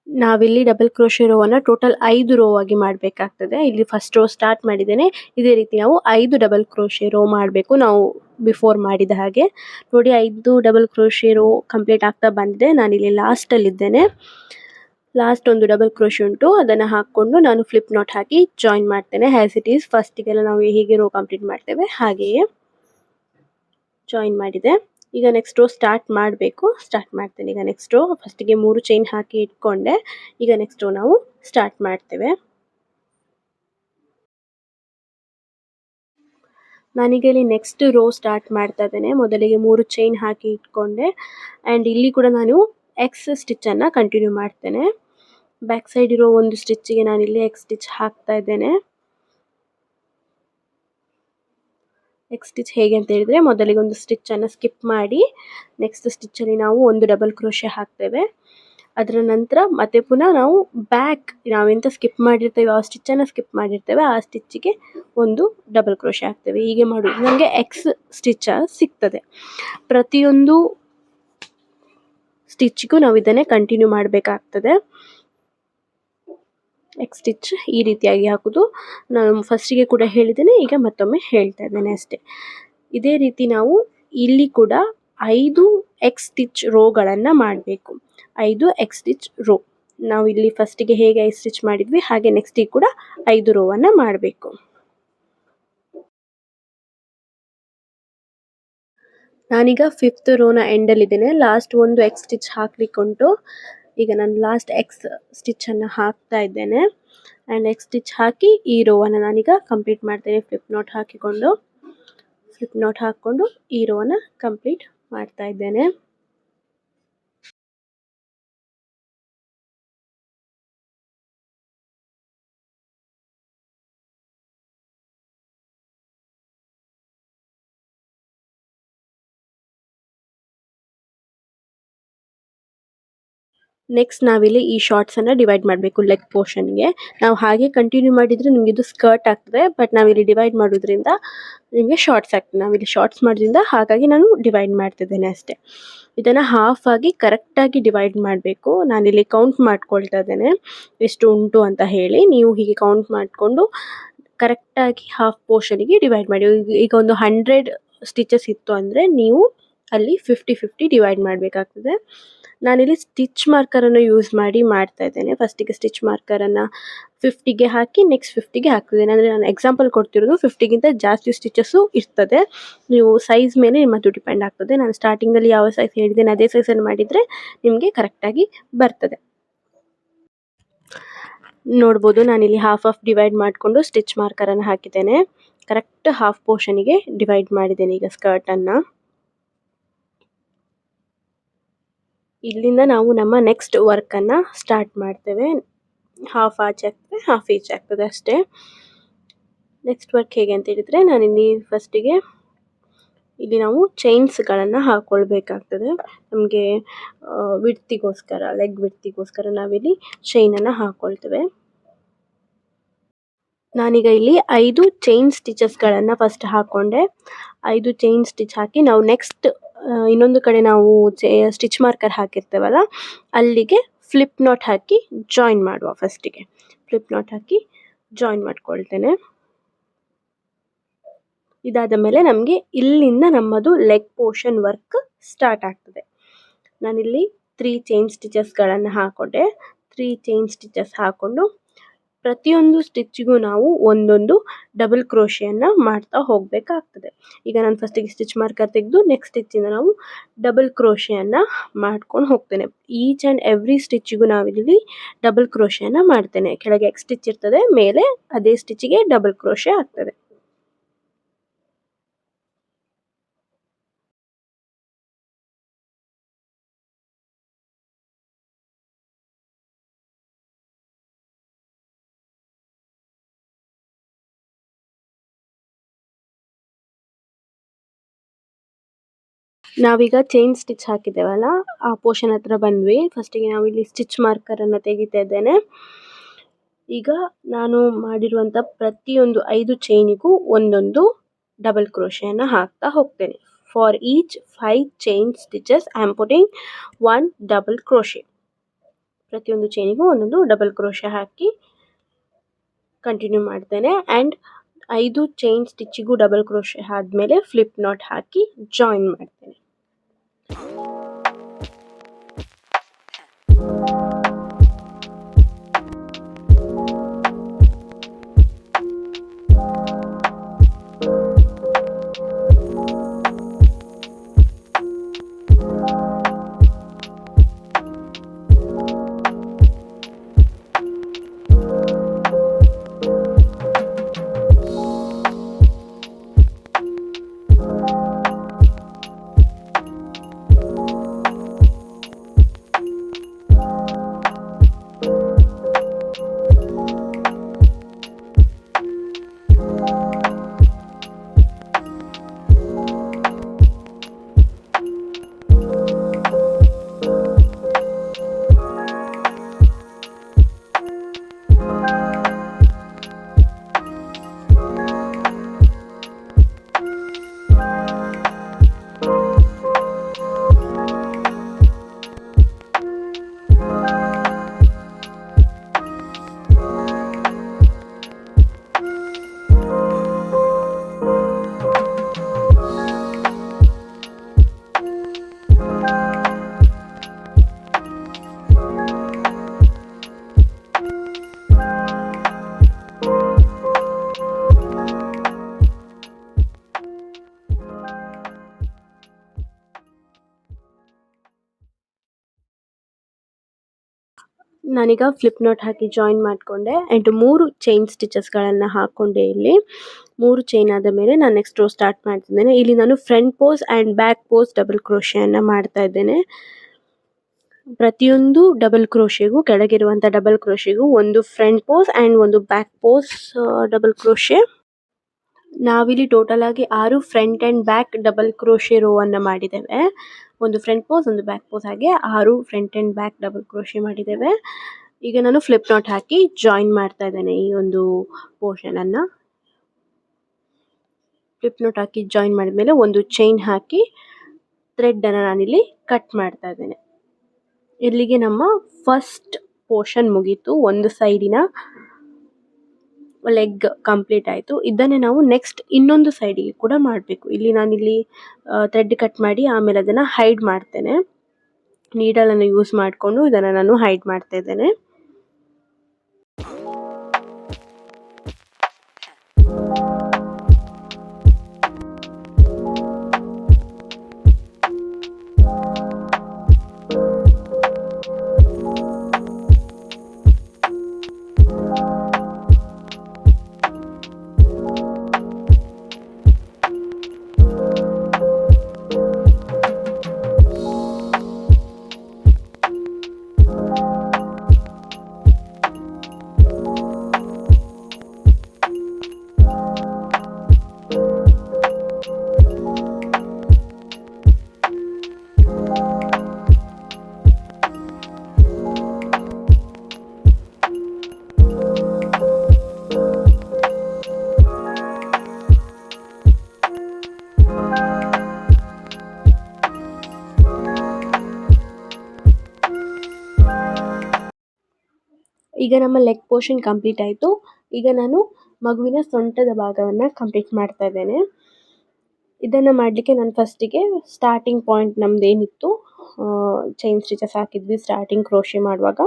ನಾವಿಲ್ಲಿ ಡಬಲ್ ಕ್ರೋಶೆ ರೋವನ್ನು ಟೋಟಲ್ 5 ರೋ ಆಗಿ ಮಾಡಬೇಕಾಗ್ತದೆ. ಇಲ್ಲಿ ಫಸ್ಟ್ ರೋ ಸ್ಟಾರ್ಟ್ ಮಾಡಿದ್ದೇನೆ. ಇದೇ ರೀತಿ ನಾವು 5 ಡಬಲ್ ಕ್ರೋಶೆ ರೋ ಮಾಡಬೇಕು, ನಾವು ಬಿಫೋರ್ ಮಾಡಿದ ಹಾಗೆ. ನೋಡಿ, 5 ಡಬಲ್ ಕ್ರೋಶೆ ರೋ ಕಂಪ್ಲೀಟ್ ಆಗ್ತಾ ಬಂದಿದೆ. ನಾನಿಲ್ಲಿ ಲಾಸ್ಟಲ್ಲಿದ್ದೇನೆ. ಲಾಸ್ಟ್ ಒಂದು ಡಬಲ್ ಕ್ರೋಶೆ ಉಂಟು, ಅದನ್ನು ಹಾಕ್ಕೊಂಡು ನಾನು ಫ್ಲಿಪ್ ನಾಟ್ ಹಾಕಿ ಜಾಯಿನ್ ಮಾಡ್ತೇನೆ. ಹ್ಯಾಸ್ ಇಟ್ ಈಸ್ ಫಸ್ಟಿಗೆಲ್ಲ ನಾವು ಹೇಗೆ ರೋ ಕಂಪ್ಲೀಟ್ ಮಾಡ್ತೇವೆ ಹಾಗೆಯೇ ಜಾಯಿನ್ ಮಾಡಿದೆ. ಈಗ ನೆಕ್ಸ್ಟ್ ರೋ ಸ್ಟಾರ್ಟ್ ಮಾಡಬೇಕು. ಸ್ಟಾರ್ಟ್ ಮಾಡ್ತೇನೆ. ಈಗ ನೆಕ್ಸ್ಟ್ ರೋ ಫಸ್ಟಿಗೆ 3 ಚೈನ್ ಹಾಕಿ ಇಟ್ಕೊಂಡೆ. ಈಗ ನೆಕ್ಸ್ಟ್ ರೋ ನಾವು ಸ್ಟಾರ್ಟ್ ಮಾಡ್ತೇವೆ. ನಾನೀಗ ಇಲ್ಲಿ ನೆಕ್ಸ್ಟ್ ರೋ ಸ್ಟಾರ್ಟ್ ಮಾಡ್ತಾ ಇದ್ದೇನೆ. ಮೊದಲಿಗೆ 3 ಚೈನ್ ಹಾಕಿ ಇಟ್ಕೊಂಡೆ. ಆ್ಯಂಡ್ ಇಲ್ಲಿ ಕೂಡ ನಾನು ಎಕ್ಸ್ ಸ್ಟಿಚ್ಚನ್ನು ಕಂಟಿನ್ಯೂ ಮಾಡ್ತೇನೆ. ಬ್ಯಾಕ್ ಸೈಡ್ ಇರೋ ಒಂದು ಸ್ಟಿಚ್ಚಿಗೆ ನಾನಿಲ್ಲಿ ಎಕ್ಸ್ ಸ್ಟಿಚ್ ಹಾಕ್ತಾ ಇದ್ದೇನೆ. ಎಕ್ಸ್ ಸ್ಟಿಚ್ ಹೇಗೆ ಅಂತ ಹೇಳಿದರೆ, ಮೊದಲಿಗೆ ಒಂದು ಸ್ಟಿಚ್ಚನ್ನು ಸ್ಕಿಪ್ ಮಾಡಿ ನೆಕ್ಸ್ಟ್ ಸ್ಟಿಚ್ಚಲ್ಲಿ ನಾವು ಒಂದು ಡಬಲ್ ಕ್ರೋಶೆ ಹಾಕ್ತೇವೆ. ಅದರ ನಂತರ ಮತ್ತೆ ಪುನಃ ನಾವು ಬ್ಯಾಕ್ ನಾವೆಂತ ಸ್ಕಿಪ್ ಮಾಡಿರ್ತೇವೆ ಆ ಸ್ಟಿಚ್ಚನ್ನು ಸ್ಕಿಪ್ ಮಾಡಿರ್ತೇವೆ ಆ ಸ್ಟಿಚ್ಚಿಗೆ ಒಂದು ಡಬಲ್ ಕ್ರೋಶೆ ಹಾಕ್ತೇವೆ. ಹೀಗೆ ಮಾಡೋದು ನಮಗೆ ಎಕ್ಸ್ ಸ್ಟಿಚ್ ಸಿಗ್ತದೆ. ಪ್ರತಿಯೊಂದು ಸ್ಟಿಚ್ಗೂ ನಾವು ಇದನ್ನೇ ಕಂಟಿನ್ಯೂ ಮಾಡಬೇಕಾಗ್ತದೆ. ಎಗ್ ಸ್ಟಿಚ್ ಈ ರೀತಿಯಾಗಿ ಹಾಕೋದು. ನಾನು ಫಸ್ಟಿಗೆ ಕೂಡ ಹೇಳಿದ್ದೇನೆ, ಈಗ ಮತ್ತೊಮ್ಮೆ ಹೇಳ್ತಾ ಇದ್ದೇನೆ ಅಷ್ಟೇ. ಇದೇ ರೀತಿ ನಾವು ಇಲ್ಲಿ ಕೂಡ 5 ಎಗ್ ಸ್ಟಿಚ್ ರೋಗಳನ್ನು ಮಾಡಬೇಕು. 5 ಎಗ್ ಸ್ಟಿಚ್ ರೋ. ನಾವು ಇಲ್ಲಿ ಫಸ್ಟಿಗೆ ಹೇಗೆ ಎಗ್ ಸ್ಟಿಚ್ ಮಾಡಿದ್ವಿ ಹಾಗೆ ನೆಕ್ಸ್ಟಿಗೆ ಕೂಡ 5 ರೋವನ್ನು ಮಾಡಬೇಕು. ನಾನೀಗ 5th ರೋನ ಎಂಡಲ್ಲಿದ್ದೇನೆ. ಲಾಸ್ಟ್ ಒಂದು ಎಗ್ ಸ್ಟಿಚ್ ಹಾಕ್ಲಿಕ್ಕುಂಟು. ಈಗ ನಾನು ಲಾಸ್ಟ್ ಎಕ್ಸ್ ಸ್ಟಿಚ್ಚನ್ನು ಹಾಕ್ತಾ ಇದ್ದೇನೆ. ಆ್ಯಂಡ್ ಎಗ್ ಸ್ಟಿಚ್ ಹಾಕಿ ಈ ರೋವನ್ನು ನಾನೀಗ ಕಂಪ್ಲೀಟ್ ಮಾಡ್ತೇನೆ. ಫ್ಲಿಪ್ ನಾಟ್ ಹಾಕ್ಕೊಂಡು ಈ ರೋವನ್ನು ಕಂಪ್ಲೀಟ್ ಮಾಡ್ತಾ ಇದ್ದೇನೆ. ನೆಕ್ಸ್ಟ್ ನಾವಿಲ್ಲಿ ಈ ಶಾರ್ಟ್ಸನ್ನು ಡಿವೈಡ್ ಮಾಡಬೇಕು ಲೆಗ್ ಪೋರ್ಷನ್ಗೆ. ನಾವು ಹಾಗೆ ಕಂಟಿನ್ಯೂ ಮಾಡಿದರೆ ನಿಮಗೆ ಇದು ಸ್ಕರ್ಟ್ ಆಗ್ತದೆ, ಬಟ್ ನಾವಿಲ್ಲಿ ಡಿವೈಡ್ ಮಾಡೋದ್ರಿಂದ ನಿಮಗೆ ಶಾರ್ಟ್ಸ್ ಆಗ್ತದೆ. ನಾವಿಲ್ಲಿ ಶಾರ್ಟ್ಸ್ ಮಾಡೋದ್ರಿಂದ ಹಾಗಾಗಿ ನಾನು ಡಿವೈಡ್ ಮಾಡ್ತಿದ್ದೇನೆ ಅಷ್ಟೇ. ಇದನ್ನು ಹಾಫ್ ಆಗಿ ಕರೆಕ್ಟಾಗಿ ಡಿವೈಡ್ ಮಾಡಬೇಕು. ನಾನಿಲ್ಲಿ ಕೌಂಟ್ ಮಾಡ್ಕೊಳ್ತಾ ಇದ್ದೇನೆ ಎಷ್ಟು ಉಂಟು ಅಂತ ಹೇಳಿ. ನೀವು ಹೀಗೆ ಕೌಂಟ್ ಮಾಡಿಕೊಂಡು ಕರೆಕ್ಟಾಗಿ ಹಾಫ್ ಪೋರ್ಷನಿಗೆ ಡಿವೈಡ್ ಮಾಡಿ. ಈಗ ಒಂದು 100 ಸ್ಟಿಚಸ್ ಇತ್ತು ಅಂದರೆ ನೀವು ಅಲ್ಲಿ 50-50 ಡಿವೈಡ್ ಮಾಡಬೇಕಾಗ್ತದೆ. ನಾನಿಲ್ಲಿ ಸ್ಟಿಚ್ ಮಾರ್ಕರನ್ನು ಯೂಸ್ ಮಾಡಿ ಮಾಡ್ತಾ ಇದ್ದೇನೆ. ಫಸ್ಟಿಗೆ ಸ್ಟಿಚ್ ಮಾರ್ಕರನ್ನು 50ಗೆ ಹಾಕಿ ನೆಕ್ಸ್ಟ್ 50ಗೆ ಹಾಕ್ತಿದ್ದೇನೆ. ಅಂದರೆ ನಾನು ಎಕ್ಸಾಂಪಲ್ ಕೊಡ್ತಿರೋದು 50ಗಿಂತ ಜಾಸ್ತಿ ಸ್ಟಿಚಸ್ಸು ಇರ್ತದೆ. ನೀವು ಸೈಜ್ ಮೇಲೆ ನಿಮ್ಮದು ಡಿಪೆಂಡ್ ಆಗ್ತದೆ. ನಾನು ಸ್ಟಾರ್ಟಿಂಗಲ್ಲಿ ಯಾವ ಸೈಜ್ ಹೇಳಿದ್ದೇನೆ ಅದೇ ಸೈಜಲ್ಲಿ ಮಾಡಿದರೆ ನಿಮಗೆ ಕರೆಕ್ಟಾಗಿ ಬರ್ತದೆ. ನೋಡ್ಬೋದು ನಾನಿಲ್ಲಿ ಹಾಫ್ ಡಿವೈಡ್ ಮಾಡಿಕೊಂಡು ಸ್ಟಿಚ್ ಮಾರ್ಕರನ್ನು ಹಾಕಿದ್ದೇನೆ. ಕರೆಕ್ಟ್ ಹಾಫ್ ಪೋರ್ಷನಿಗೆ ಡಿವೈಡ್ ಮಾಡಿದ್ದೇನೆ ಈಗ ಸ್ಕರ್ಟನ್ನು. ಇಲ್ಲಿಂದ ನಾವು ನಮ್ಮ ನೆಕ್ಸ್ಟ್ ವರ್ಕನ್ನು ಸ್ಟಾರ್ಟ್ ಮಾಡ್ತೇವೆ. ಹಾಫ್ ಆಚೆ ಆಗ್ತದೆ, ಹಾಫ್ ಈಚೆ ಆಗ್ತದೆ ಅಷ್ಟೇ. ನೆಕ್ಸ್ಟ್ ವರ್ಕ್ ಹೇಗೆ ಅಂತ ಹೇಳಿದರೆ, ನಾನಿಲ್ಲಿ ಫಸ್ಟಿಗೆ ಇಲ್ಲಿ ನಾವು ಚೈನ್ಸ್ಗಳನ್ನು ಹಾಕ್ಕೊಳ್ಬೇಕಾಗ್ತದೆ. ನಮಗೆ ವಿಡ್ತಿಗೋಸ್ಕರ, ಲೆಗ್ ವಿಡ್ತಿಗೋಸ್ಕರ ನಾವಿಲ್ಲಿ ಚೈನನ್ನು ಹಾಕ್ಕೊಳ್ತೇವೆ. ನಾನೀಗ ಇಲ್ಲಿ 5 ಚೈನ್ ಸ್ಟಿಚಸ್ಗಳನ್ನು ಫಸ್ಟ್ ಹಾಕ್ಕೊಂಡೆ. 5 ಚೈನ್ ಸ್ಟಿಚ್ ಹಾಕಿ ನಾವು ನೆಕ್ಸ್ಟ್ ಇನ್ನೊಂದು ಕಡೆ ನಾವು ಸ್ಟಿಚ್ ಮಾರ್ಕರ್ ಹಾಕಿರ್ತೇವಲ್ಲ ಅಲ್ಲಿಗೆ ಫ್ಲಿಪ್ ನಾಟ್ ಹಾಕಿ ಜಾಯಿನ್ ಮಾಡುವ. ಫಸ್ಟಿಗೆ ಫ್ಲಿಪ್ ನಾಟ್ ಹಾಕಿ ಜಾಯಿನ್ ಮಾಡ್ಕೊಳ್ತೇನೆ. ಇದಾದ ಮೇಲೆ ನಮಗೆ ಇಲ್ಲಿಂದ ನಮ್ಮದು ಲೆಗ್ ಪೋರ್ಷನ್ ವರ್ಕ್ ಸ್ಟಾರ್ಟ್ ಆಗ್ತದೆ. ನಾನಿಲ್ಲಿ 3 ಚೈನ್ ಸ್ಟಿಚಸ್ಗಳನ್ನು ಹಾಕ್ಕೊಂಡೆ. 3 ಚೈನ್ ಸ್ಟಿಚಸ್ ಹಾಕ್ಕೊಂಡು ಪ್ರತಿಯೊಂದು ಸ್ಟಿಚ್ಚಿಗೂ ನಾವು ಒಂದೊಂದು ಡಬಲ್ ಕ್ರೋಶೆಯನ್ನು ಮಾಡ್ತಾ ಹೋಗಬೇಕಾಗ್ತದೆ. ಈಗ ನಾನು ಫಸ್ಟಿಗೆ ಸ್ಟಿಚ್ ಮಾರ್ಕರ್ ತೆಗೆದು ನೆಕ್ಸ್ಟ್ ಸ್ಟಿಚ್ಚಿಂದ ನಾವು ಡಬಲ್ ಕ್ರೋಶೆಯನ್ನು ಮಾಡ್ಕೊಂಡು ಹೋಗ್ತೇನೆ. ಈಚ್ ಆ್ಯಂಡ್ ಎವ್ರಿ ಸ್ಟಿಚ್ಚಿಗೂ ನಾವಿಲ್ಲಿ ಡಬಲ್ ಕ್ರೋಶೆಯನ್ನು ಮಾಡ್ತೇನೆ. ಕೆಳಗೆ ಎಗ್ ಸ್ಟಿಚ್ ಇರ್ತದೆ, ಮೇಲೆ ಅದೇ ಸ್ಟಿಚ್ಚಿಗೆ ಡಬಲ್ ಕ್ರೋಶೆ ಆಗ್ತದೆ. ನಾವೀಗ ಚೈನ್ ಸ್ಟಿಚ್ ಹಾಕಿದ್ದೇವಲ್ಲ ಆ ಪೋರ್ಷನ್ ಹತ್ರ ಬಂದ್ವಿ. ಫಸ್ಟಿಗೆ ನಾವಿಲ್ಲಿ ಸ್ಟಿಚ್ ಮಾರ್ಕರನ್ನು ತೆಗಿತಾ ಇದ್ದೇನೆ. ಈಗ ನಾನು ಮಾಡಿರುವಂಥ ಪ್ರತಿಯೊಂದು 5 ಚೈನಿಗೂ ಒಂದೊಂದು ಡಬಲ್ ಕ್ರೋಶೆಯನ್ನು ಹಾಕ್ತಾ ಹೋಗ್ತೇನೆ. For each 5 chain stitches I am putting 1 double crochet. ಪ್ರತಿಯೊಂದು ಚೈನಿಗೂ ಒಂದೊಂದು ಡಬಲ್ ಕ್ರೋಶೆ ಹಾಕಿ ಕಂಟಿನ್ಯೂ ಮಾಡ್ತೇನೆ. ಆ್ಯಂಡ್ 5 ಚೈನ್ ಸ್ಟಿಚ್ಚಿಗೂ ಡಬಲ್ ಕ್ರೋಶೆ ಆದಮೇಲೆ ಫ್ಲಿಪ್ ನಾಟ್ ಹಾಕಿ ಜಾಯಿನ್ ಮಾಡ್ತೇನೆ. ನಾನೀಗ ಫ್ಲಿಪ್ ನಾಟ್ ಹಾಕಿ ಜಾಯಿನ್ ಮಾಡಿಕೊಂಡೆ ಆ್ಯಂಡ್ 3 ಚೈನ್ ಸ್ಟಿಚಸ್ಗಳನ್ನು ಹಾಕ್ಕೊಂಡೆ ಇಲ್ಲಿ. 3 ಚೈನ್ ಆದ ಮೇಲೆ ನಾನು ನೆಕ್ಸ್ಟ್ ರೋ ಸ್ಟಾರ್ಟ್ ಮಾಡ್ತಿದ್ದೇನೆ. ಇಲ್ಲಿ ನಾನು front post and back post double ಕ್ರೋಶೆಯನ್ನು ಮಾಡ್ತಾ ಇದ್ದೇನೆ. ಪ್ರತಿಯೊಂದು ಡಬಲ್ ಕ್ರೋಶೆಗೂ ಕೆಳಗಿರುವಂಥ ಡಬಲ್ ಕ್ರೋಶೆಗೂ ಒಂದು ಫ್ರಂಟ್ ಪೋಸ್ ಆ್ಯಂಡ್ ಒಂದು ಬ್ಯಾಕ್ ಪೋಸ್ ಡಬಲ್ ಕ್ರೋಶೆ. ನಾವಿಲ್ಲಿ ಟೋಟಲ್ ಆಗಿ 6 front and back double crochet row ಅನ್ನು ಮಾಡಿದ್ದೇವೆ. ಒಂದು ಫ್ರಂಟ್ ಪೋಸ್, ಒಂದು ಬ್ಯಾಕ್ ಪೋಸ್, ಹಾಗೆ 6 front and back double crochet ಮಾಡಿದ್ದೇವೆ. ಈಗ ನಾನು ಫ್ಲಿಪ್ ನಾಟ್ ಹಾಕಿ ಜಾಯಿನ್ ಮಾಡ್ತಾ ಇದ್ದೇನೆ ಈ ಒಂದು ಪೋರ್ಷನನ್ನು. ಫ್ಲಿಪ್ ನಾಟ್ ಹಾಕಿ ಜಾಯಿನ್ ಮಾಡಿದ್ಮೇಲೆ ಒಂದು ಚೈನ್ ಹಾಕಿ ಥ್ರೆಡನ್ನು ನಾನಿಲ್ಲಿ ಕಟ್ ಮಾಡ್ತಾ ಇದ್ದೇನೆ. ಇಲ್ಲಿಗೆ ನಮ್ಮ ಫಸ್ಟ್ ಪೋರ್ಷನ್ ಮುಗೀತು. ಒಂದು ಸೈಡಿನ ಲೆಗ್ ಕಂಪ್ಲೀಟ್ ಆಯಿತು. ಇದನ್ನೇ ನಾವು ನೆಕ್ಸ್ಟ್ ಇನ್ನೊಂದು ಸೈಡಿಗೆ ಕೂಡ ಮಾಡಬೇಕು. ಇಲ್ಲಿ ನಾನಿಲ್ಲಿ ಥ್ರೆಡ್ ಕಟ್ ಮಾಡಿ ಆಮೇಲೆ ಅದನ್ನು ಹೈಡ್ ಮಾಡ್ತೇನೆ. ನೀಡಲನ್ನು ಯೂಸ್ ಮಾಡಿಕೊಂಡು ಇದನ್ನು ನಾನು ಹೈಡ್ ಮಾಡ್ತಾ ಇದ್ದೇನೆ. ಈಗ ನಮ್ಮ ಲೆಗ್ ಪೋರ್ಷನ್ ಕಂಪ್ಲೀಟ್ ಆಯಿತು. ಈಗ ನಾನು ಮಗುವಿನ ಸೊಂಟದ ಭಾಗವನ್ನು ಕಂಪ್ಲೀಟ್ ಮಾಡ್ತಾ ಇದ್ದೇನೆ. ಇದನ್ನು ಮಾಡಲಿಕ್ಕೆ ನಾನು ಫಸ್ಟಿಗೆ ಸ್ಟಾರ್ಟಿಂಗ್ ಪಾಯಿಂಟ್ ನಮ್ಮದೇನಿತ್ತು ಚೈನ್ ಸ್ಟಿಚಸ್ ಹಾಕಿದ್ವಿ ಸ್ಟಾರ್ಟಿಂಗ್ ಕ್ರೋಶೆ ಮಾಡುವಾಗ,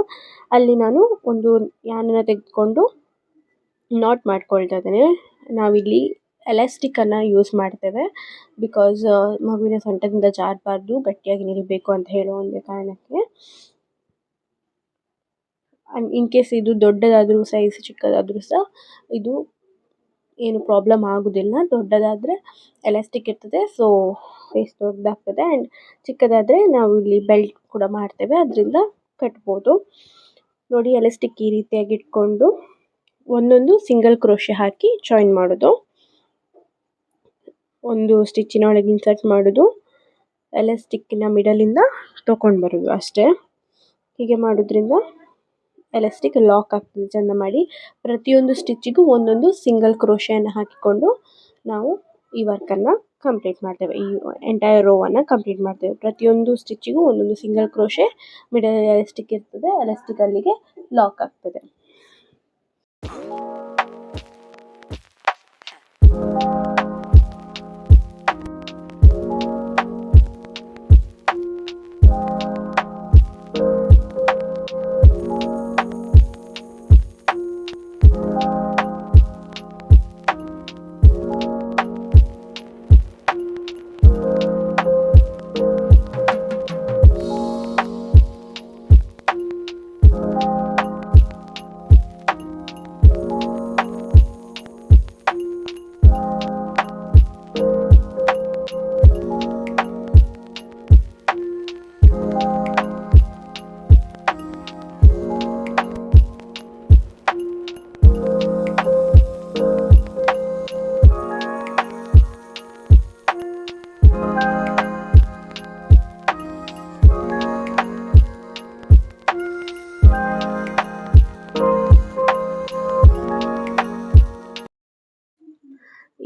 ಅಲ್ಲಿ ನಾನು ಒಂದು ಯಾನನ್ನು ತೆಗೆದುಕೊಂಡು ನಾಟ್ ಮಾಡ್ಕೊಳ್ತಾ ಇದ್ದೇನೆ. ನಾವಿಲ್ಲಿ ಎಲಾಸ್ಟಿಕ್ಕನ್ನು ಯೂಸ್ ಮಾಡ್ತೇವೆ ಬಿಕಾಸ್ ಮಗುವಿನ ಸೊಂಟದಿಂದ ಜಾರಬಾರ್ದು, ಗಟ್ಟಿಯಾಗಿ ನಿಲ್ಲಬೇಕು ಅಂತ ಹೇಳೋ ಒಂದು ಕಾರಣಕ್ಕೆ. ಇನ್ ಕೇಸ್ ಇದು ದೊಡ್ಡದಾದರೂ ಸೈಜ್ ಚಿಕ್ಕದಾದರೂ ಸಹ ಇದು ಏನು ಪ್ರಾಬ್ಲಮ್ ಆಗೋದಿಲ್ಲ. ದೊಡ್ಡದಾದರೆ ಎಲಾಸ್ಟಿಕ್ ಇರ್ತದೆ, ಸೊ ಸೈಜ್ ದೊಡ್ಡದಾಗ್ತದೆ. ಆ್ಯಂಡ್ ಚಿಕ್ಕದಾದರೆ ನಾವು ಇಲ್ಲಿ ಬೆಲ್ಟ್ ಕೂಡ ಮಾಡ್ತೇವೆ, ಅದರಿಂದ ಕಟ್ಬೋದು. ನೋಡಿ, ಎಲಾಸ್ಟಿಕ್ ಈ ರೀತಿಯಾಗಿ ಇಟ್ಕೊಂಡು ಒಂದೊಂದು ಸಿಂಗಲ್ ಕ್ರೋಶೆ ಹಾಕಿ ಜಾಯಿನ್ ಮಾಡೋದು. ಒಂದು ಸ್ಟಿಚ್ಚಿನ ಒಳಗೆ ಇನ್ಸರ್ಟ್ ಮಾಡೋದು, ಎಲಾಸ್ಟಿಕ್ಕಿನ ಮಿಡಲಿಂದ ತೊಗೊಂಡು ಬರೋದು ಅಷ್ಟೇ. ಹೀಗೆ ಮಾಡೋದ್ರಿಂದ ಎಲಾಸ್ಟಿಕ್ ಲಾಕ್ ಆಗ್ತದೆ ಚೆಂದ ಮಾಡಿ. ಪ್ರತಿಯೊಂದು ಸ್ಟಿಚ್ಚಿಗೂ ಒಂದೊಂದು ಸಿಂಗಲ್ ಕ್ರೋಶೆಯನ್ನು ಹಾಕಿಕೊಂಡು ನಾವು ಈ ವರ್ಕನ್ನು ಕಂಪ್ಲೀಟ್ ಮಾಡ್ತೇವೆ. ಈ ಎಂಟೈರ್ ರೋವನ್ನು ಕಂಪ್ಲೀಟ್ ಮಾಡ್ತೇವೆ. ಪ್ರತಿಯೊಂದು ಸ್ಟಿಚ್ಚಿಗೂ ಒಂದೊಂದು ಸಿಂಗಲ್ ಕ್ರೋಶೆ, ಮಿಡಲ್ ಎಲಾಸ್ಟಿಕ್ ಇರ್ತದೆ, ಎಲಾಸ್ಟಿಕ್ ಅಲ್ಲಿಗೆ ಲಾಕ್ ಆಗ್ತದೆ.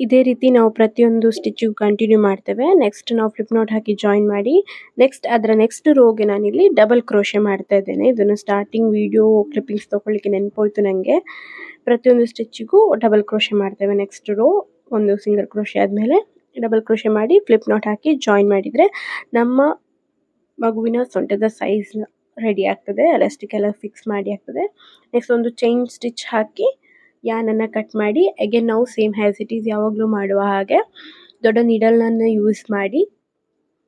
ಇದೇ ರೀತಿ ನಾವು ಪ್ರತಿಯೊಂದು ಸ್ಟಿಚ್ಚಿಗೂ ಕಂಟಿನ್ಯೂ ಮಾಡ್ತೇವೆ. ನೆಕ್ಸ್ಟ್ ನಾವು ಫ್ಲಿಪ್ ನಾಟ್ ಹಾಕಿ ಜಾಯಿನ್ ಮಾಡಿ ಅದರ ನೆಕ್ಸ್ಟ್ ರೋಗೆ ನಾನಿಲ್ಲಿ ಡಬಲ್ ಕ್ರೋಶೆ ಮಾಡ್ತಾ ಇದ್ದೇನೆ. ಇದನ್ನು ಸ್ಟಾರ್ಟಿಂಗ್ ವಿಡಿಯೋ ಕ್ಲಿಪ್ಪಿಂಗ್ಸ್ ತೊಗೊಳ್ಳಿಕ್ಕೆ ನೆನಪೋಯ್ತು ನನಗೆ. ಪ್ರತಿಯೊಂದು ಸ್ಟಿಚ್ಚಿಗೂ ಡಬಲ್ ಕ್ರೋಶೆ ಮಾಡ್ತೇವೆ. ನೆಕ್ಸ್ಟ್ ರೋ ಒಂದು ಸಿಂಗಲ್ ಕ್ರೋಶೆ ಆದಮೇಲೆ ಡಬಲ್ ಕ್ರೋಶೆ ಮಾಡಿ ಫ್ಲಿಪ್ ನಾಟ್ ಹಾಕಿ ಜಾಯಿನ್ ಮಾಡಿದರೆ ನಮ್ಮ ಮಗುವಿನ ಸೊಂಟದ ಸೈಜ್ ರೆಡಿ ಆಗ್ತದೆ. ಎಲಾಸ್ಟಿಕ್ ಎಲ್ಲ ಫಿಕ್ಸ್ ಮಾಡಿ ಆಗ್ತದೆ. ನೆಕ್ಸ್ಟ್ ಒಂದು ಚೈನ್ ಸ್ಟಿಚ್ ಹಾಕಿ ಯಾನನ್ನು ಕಟ್ ಮಾಡಿ ಅಗೇನ್ ನಾವು ಸೇಮ್ ಹ್ಯಾಸ್ ಇಟ್ ಈಸ್ ಯಾವಾಗಲೂ ಮಾಡುವ ಹಾಗೆ ದೊಡ್ಡ ನೀಡಲನ್ನು ಯೂಸ್ ಮಾಡಿ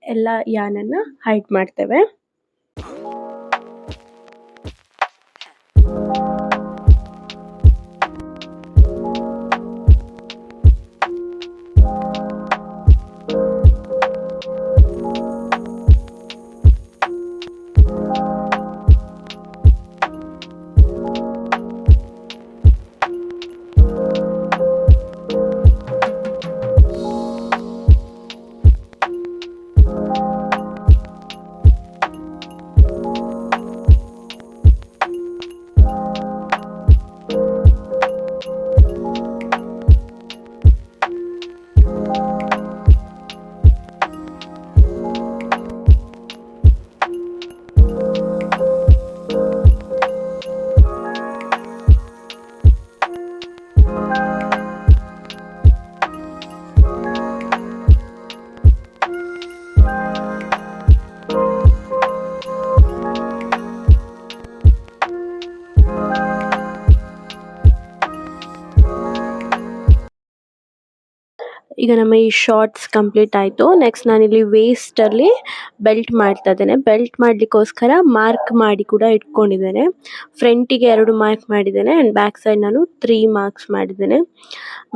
ಎಲ್ಲ ಯಾನನ್ನು ಹೈಡ್ ಮಾಡ್ತೇವೆ. ಈಗ ನಮ್ಮ ಈ ಶಾರ್ಟ್ಸ್ ಕಂಪ್ಲೀಟ್ ಆಯಿತು. ನೆಕ್ಸ್ಟ್ ನಾನಿಲ್ಲಿ ವೇಸ್ಟಲ್ಲಿ ಬೆಲ್ಟ್ ಮಾಡ್ತಾ ಇದ್ದೇನೆ. ಬೆಲ್ಟ್ ಮಾಡಲಿಕ್ಕೋಸ್ಕರ ಮಾರ್ಕ್ ಮಾಡಿ ಕೂಡ ಇಟ್ಕೊಂಡಿದ್ದೇನೆ. ಫ್ರಂಟಿಗೆ 2 ಮಾರ್ಕ್ ಮಾಡಿದ್ದೇನೆ ಆ್ಯಂಡ್ ಬ್ಯಾಕ್ ಸೈಡ್ ನಾನು 3 ಮಾರ್ಕ್ಸ್ ಮಾಡಿದ್ದೇನೆ.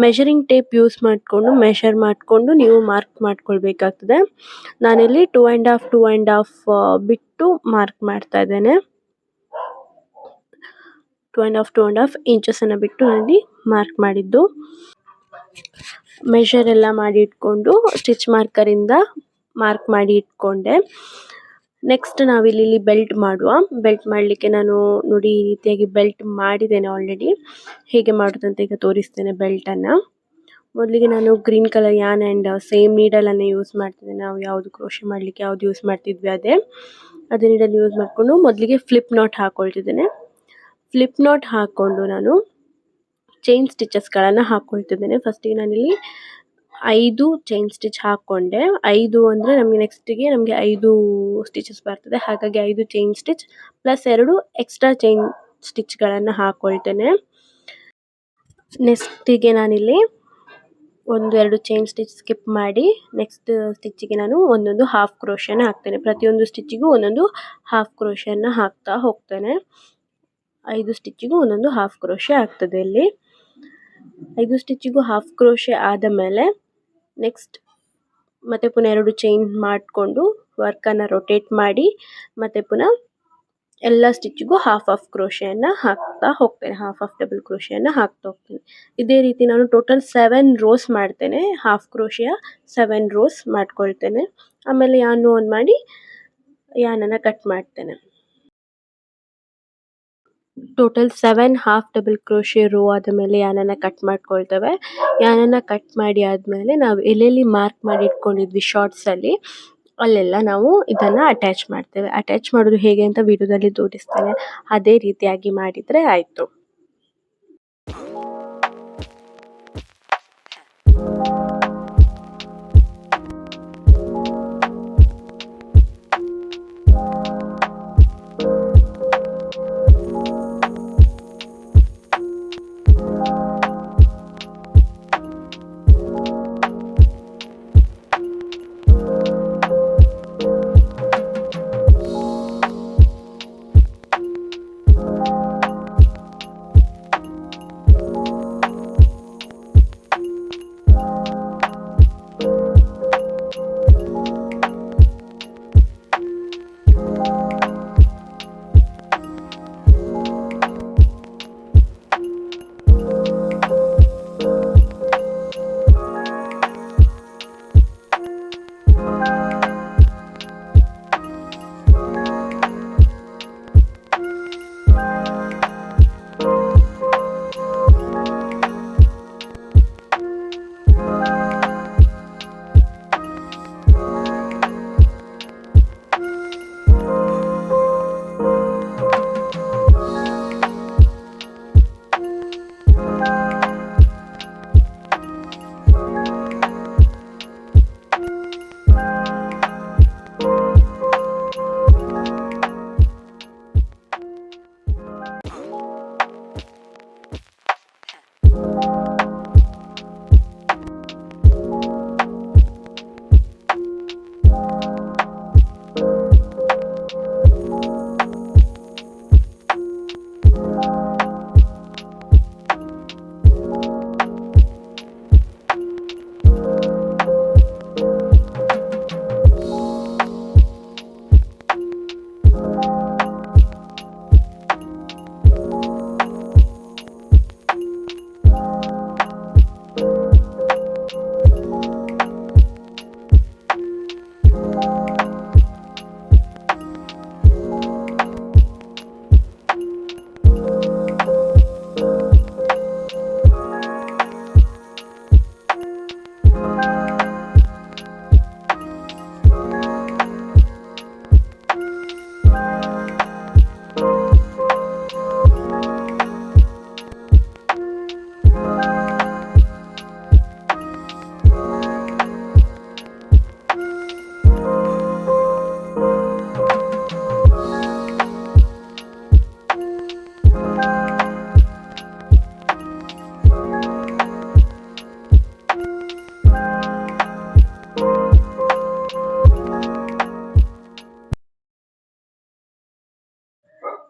ಮೆಷರಿಂಗ್ ಟೇಪ್ ಯೂಸ್ ಮಾಡಿಕೊಂಡು ಮೆಷರ್ ಮಾಡಿಕೊಂಡು ನೀವು ಮಾರ್ಕ್ ಮಾಡ್ಕೊಳ್ಬೇಕಾಗ್ತದೆ. ನಾನಿಲ್ಲಿ 2.5 ಬಿಟ್ಟು ಮಾರ್ಕ್ ಮಾಡ್ತಾ ಇದ್ದೇನೆ. 2.5 ಇಂಚಸನ್ನು ಬಿಟ್ಟು ನಾನಿಲ್ಲಿ ಮಾರ್ಕ್ ಮಾಡಿದ್ದು. ಮೆಷರ್ ಎಲ್ಲ ಮಾಡಿ ಇಟ್ಕೊಂಡು ಸ್ಟಿಚ್ ಮಾರ್ಕರಿಂದ ಮಾರ್ಕ್ ಮಾಡಿ ಇಟ್ಕೊಂಡೆ. ನೆಕ್ಸ್ಟ್ ನಾವಿಲ್ಲಿ ಬೆಲ್ಟ್ ಮಾಡುವ. ಬೆಲ್ಟ್ ಮಾಡಲಿಕ್ಕೆ ನಾನು ನೋಡಿ ಈ ರೀತಿಯಾಗಿ ಬೆಲ್ಟ್ ಮಾಡಿದ್ದೇನೆ ಆಲ್ರೆಡಿ. ಹೇಗೆ ಮಾಡೋದಂತ ಈಗ ತೋರಿಸ್ತೇನೆ ಬೆಲ್ಟನ್ನು. ಮೊದಲಿಗೆ ನಾನು ಗ್ರೀನ್ ಕಲರ್ ಯಾನ್ ಆ್ಯಂಡ್ ಸೇಮ್ ನೀಡಲನ್ನು ಯೂಸ್ ಮಾಡ್ತಿದ್ದೇನೆ. ನಾವು ಯಾವುದು ಕ್ರೋಶೆ ಮಾಡಲಿಕ್ಕೆ ಯಾವುದು ಯೂಸ್ ಮಾಡ್ತಿದ್ವಿ ಅದೇ ನೀಡಲ್ ಯೂಸ್ ಮಾಡಿಕೊಂಡು ಮೊದಲಿಗೆ ಫ್ಲಿಪ್ ನಾಟ್ ಹಾಕ್ಕೊಳ್ತಿದ್ದೇನೆ. ಫ್ಲಿಪ್ ನಾಟ್ ಹಾಕ್ಕೊಂಡು ನಾನು ಚೈನ್ ಸ್ಟಿಚಸ್ಗಳನ್ನು ಹಾಕ್ಕೊಳ್ತಿದ್ದೇನೆ. ಫಸ್ಟಿಗೆ ನಾನಿಲ್ಲಿ 5 ಚೈನ್ ಸ್ಟಿಚ್ ಹಾಕ್ಕೊಂಡೆ. 5 ಅಂದರೆ ನಮಗೆ ನೆಕ್ಸ್ಟಿಗೆ 5 ಸ್ಟಿಚಸ್ ಬರ್ತದೆ. ಹಾಗಾಗಿ 5 chain stitch plus 2 extra chain ಸ್ಟಿಚ್ಗಳನ್ನು ಹಾಕ್ಕೊಳ್ತೇನೆ. ನೆಕ್ಸ್ಟಿಗೆ ನಾನಿಲ್ಲಿ 1-2 ಚೈನ್ ಸ್ಟಿಚ್ ಸ್ಕಿಪ್ ಮಾಡಿ ನೆಕ್ಸ್ಟ್ ಸ್ಟಿಚ್ಚಿಗೆ ನಾನು ಒಂದೊಂದು ಹಾಫ್ ಕ್ರೋಶನ ಹಾಕ್ತೇನೆ. ಪ್ರತಿಯೊಂದು ಸ್ಟಿಚ್ಚಿಗೂ ಒಂದೊಂದು ಹಾಫ್ ಕ್ರೋಶನ ಹಾಕ್ತಾ ಹೋಗ್ತೇನೆ. 5 ಸ್ಟಿಚ್ಚಿಗೂ ಒಂದೊಂದು ಹಾಫ್ ಕ್ರೋಶೆ ಆಗ್ತದೆ. ಇಲ್ಲಿ 5 ಸ್ಟಿಚ್ಚಿಗೂ ಹಾಫ್ ಕ್ರೋಶೆ ಆದ ಮೇಲೆ ನೆಕ್ಸ್ಟ್ ಮತ್ತೆ ಪುನಃ 2 ಚೈನ್ ಮಾಡಿಕೊಂಡು ವರ್ಕನ್ನು ರೊಟೇಟ್ ಮಾಡಿ ಮತ್ತೆ ಪುನಃ ಎಲ್ಲ ಸ್ಟಿಚ್ಚಿಗೂ ಹಾಫ್ ಕ್ರೋಶೆಯನ್ನು ಹಾಕ್ತಾ ಹೋಗ್ತೇನೆ. ಹಾಫ್ ಡಬಲ್ ಕ್ರೋಶೆಯನ್ನು ಹಾಕ್ತಾ ಹೋಗ್ತೇನೆ. ಇದೇ ರೀತಿ ನಾನು ಟೋಟಲ್ 7 ರೋಸ್ ಮಾಡ್ತೇನೆ. ಹಾಫ್ ಕ್ರೋಶೆಯ 7 ರೋಸ್ ಮಾಡ್ಕೊಳ್ತೇನೆ. ಆಮೇಲೆ ಯಾನ್ ಆನ್ ಮಾಡಿ ಯಾನನ್ನು ಕಟ್ ಮಾಡ್ತೇನೆ. Total 7 half double crochet row ಆದ ಮೇಲೆ ಯಾನನ್ನು ಕಟ್ ಮಾಡ್ಕೊಳ್ತೇವೆ. ಯಾನನ್ನು ಕಟ್ ಮಾಡಿ ಆದಮೇಲೆ ನಾವು ಎಲ್ಲೆಲ್ಲಿ ಮಾರ್ಕ್ ಮಾಡಿ ಇಟ್ಕೊಂಡಿದ್ವಿ ಶಾರ್ಟ್ಸಲ್ಲಿ ಅಲ್ಲೆಲ್ಲ ನಾವು ಇದನ್ನು ಅಟ್ಯಾಚ್ ಮಾಡ್ತೇವೆ. ಅಟ್ಯಾಚ್ ಮಾಡೋದು ಹೇಗೆ ಅಂತ ವಿಡಿಯೋದಲ್ಲಿ ತೋರಿಸ್ತೇನೆ. ಅದೇ ರೀತಿಯಾಗಿ ಮಾಡಿದರೆ ಆಯಿತು.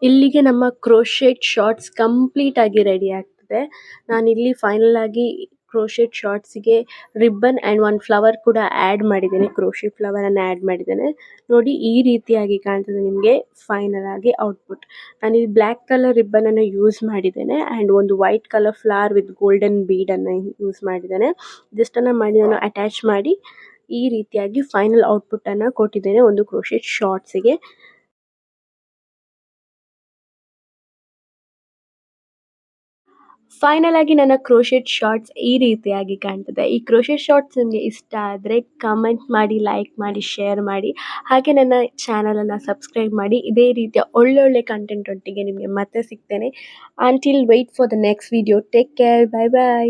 ಇಲ್ಲಿಗೆ ನಮ್ಮ ಕ್ರೋಶೆಟ್ ಶಾರ್ಟ್ಸ್ ಕಂಪ್ಲೀಟ್ ಆಗಿ ರೆಡಿ ಆಗ್ತದೆ. ನಾನಿಲ್ಲಿ ಫೈನಲ್ ಆಗಿ ಕ್ರೋಶೆಟ್ ಶಾರ್ಟ್ಸಿಗೆ ರಿಬ್ಬನ್ ಆ್ಯಂಡ್ ಒಂದು ಫ್ಲವರ್ ಕೂಡ ಆ್ಯಡ್ ಮಾಡಿದ್ದೇನೆ, ಕ್ರೋಶೆ ಫ್ಲವರನ್ನು ಆ್ಯಡ್ ಮಾಡಿದ್ದೇನೆ. ನೋಡಿ ಈ ರೀತಿಯಾಗಿ ಕಾಣ್ತದೆ ನಿಮಗೆ ಫೈನಲ್ ಆಗಿ ಔಟ್ಪುಟ್. ನಾನಿಲ್ಲಿ ಬ್ಲ್ಯಾಕ್ ಕಲರ್ ರಿಬ್ಬನನ್ನು ಯೂಸ್ ಮಾಡಿದ್ದೇನೆ ಆ್ಯಂಡ್ ಒಂದು white colour flower with golden ಬೀಡನ್ನು ಯೂಸ್ ಮಾಡಿದ್ದೇನೆ. ಇದಿಷ್ಟನ್ನು ಮಾಡಿ ನಾನು ಅಟ್ಯಾಚ್ ಮಾಡಿ ಈ ರೀತಿಯಾಗಿ ಫೈನಲ್ ಔಟ್ಪುಟ್ಟನ್ನು ಕೊಟ್ಟಿದ್ದೇನೆ ಒಂದು ಕ್ರೋಶೆಟ್ ಶಾರ್ಟ್ಸಿಗೆ. ಫೈನಲ್ ಆಗಿ ನನ್ನ ಕ್ರೋಶೆಟ್ ಶಾರ್ಟ್ಸ್ ಈ ರೀತಿಯಾಗಿ ಕಾಣ್ತದೆ. ಈ ಕ್ರೋಶೆಟ್ ಶಾರ್ಟ್ಸ್ ನಿಮಗೆ ಇಷ್ಟ ಆದರೆ ಕಮೆಂಟ್ ಮಾಡಿ, ಲೈಕ್ ಮಾಡಿ, ಶೇರ್ ಮಾಡಿ. ಹಾಗೆ ನನ್ನ ಚಾನಲನ್ನು ಸಬ್ಸ್ಕ್ರೈಬ್ ಮಾಡಿ. ಇದೇ ರೀತಿಯ ಒಳ್ಳೊಳ್ಳೆ ಕಂಟೆಂಟ್ ಒಟ್ಟಿಗೆ ನಿಮಗೆ ಮತ್ತೆ ಸಿಗ್ತೇನೆ. Until wait for the next video. Take care. Bye by.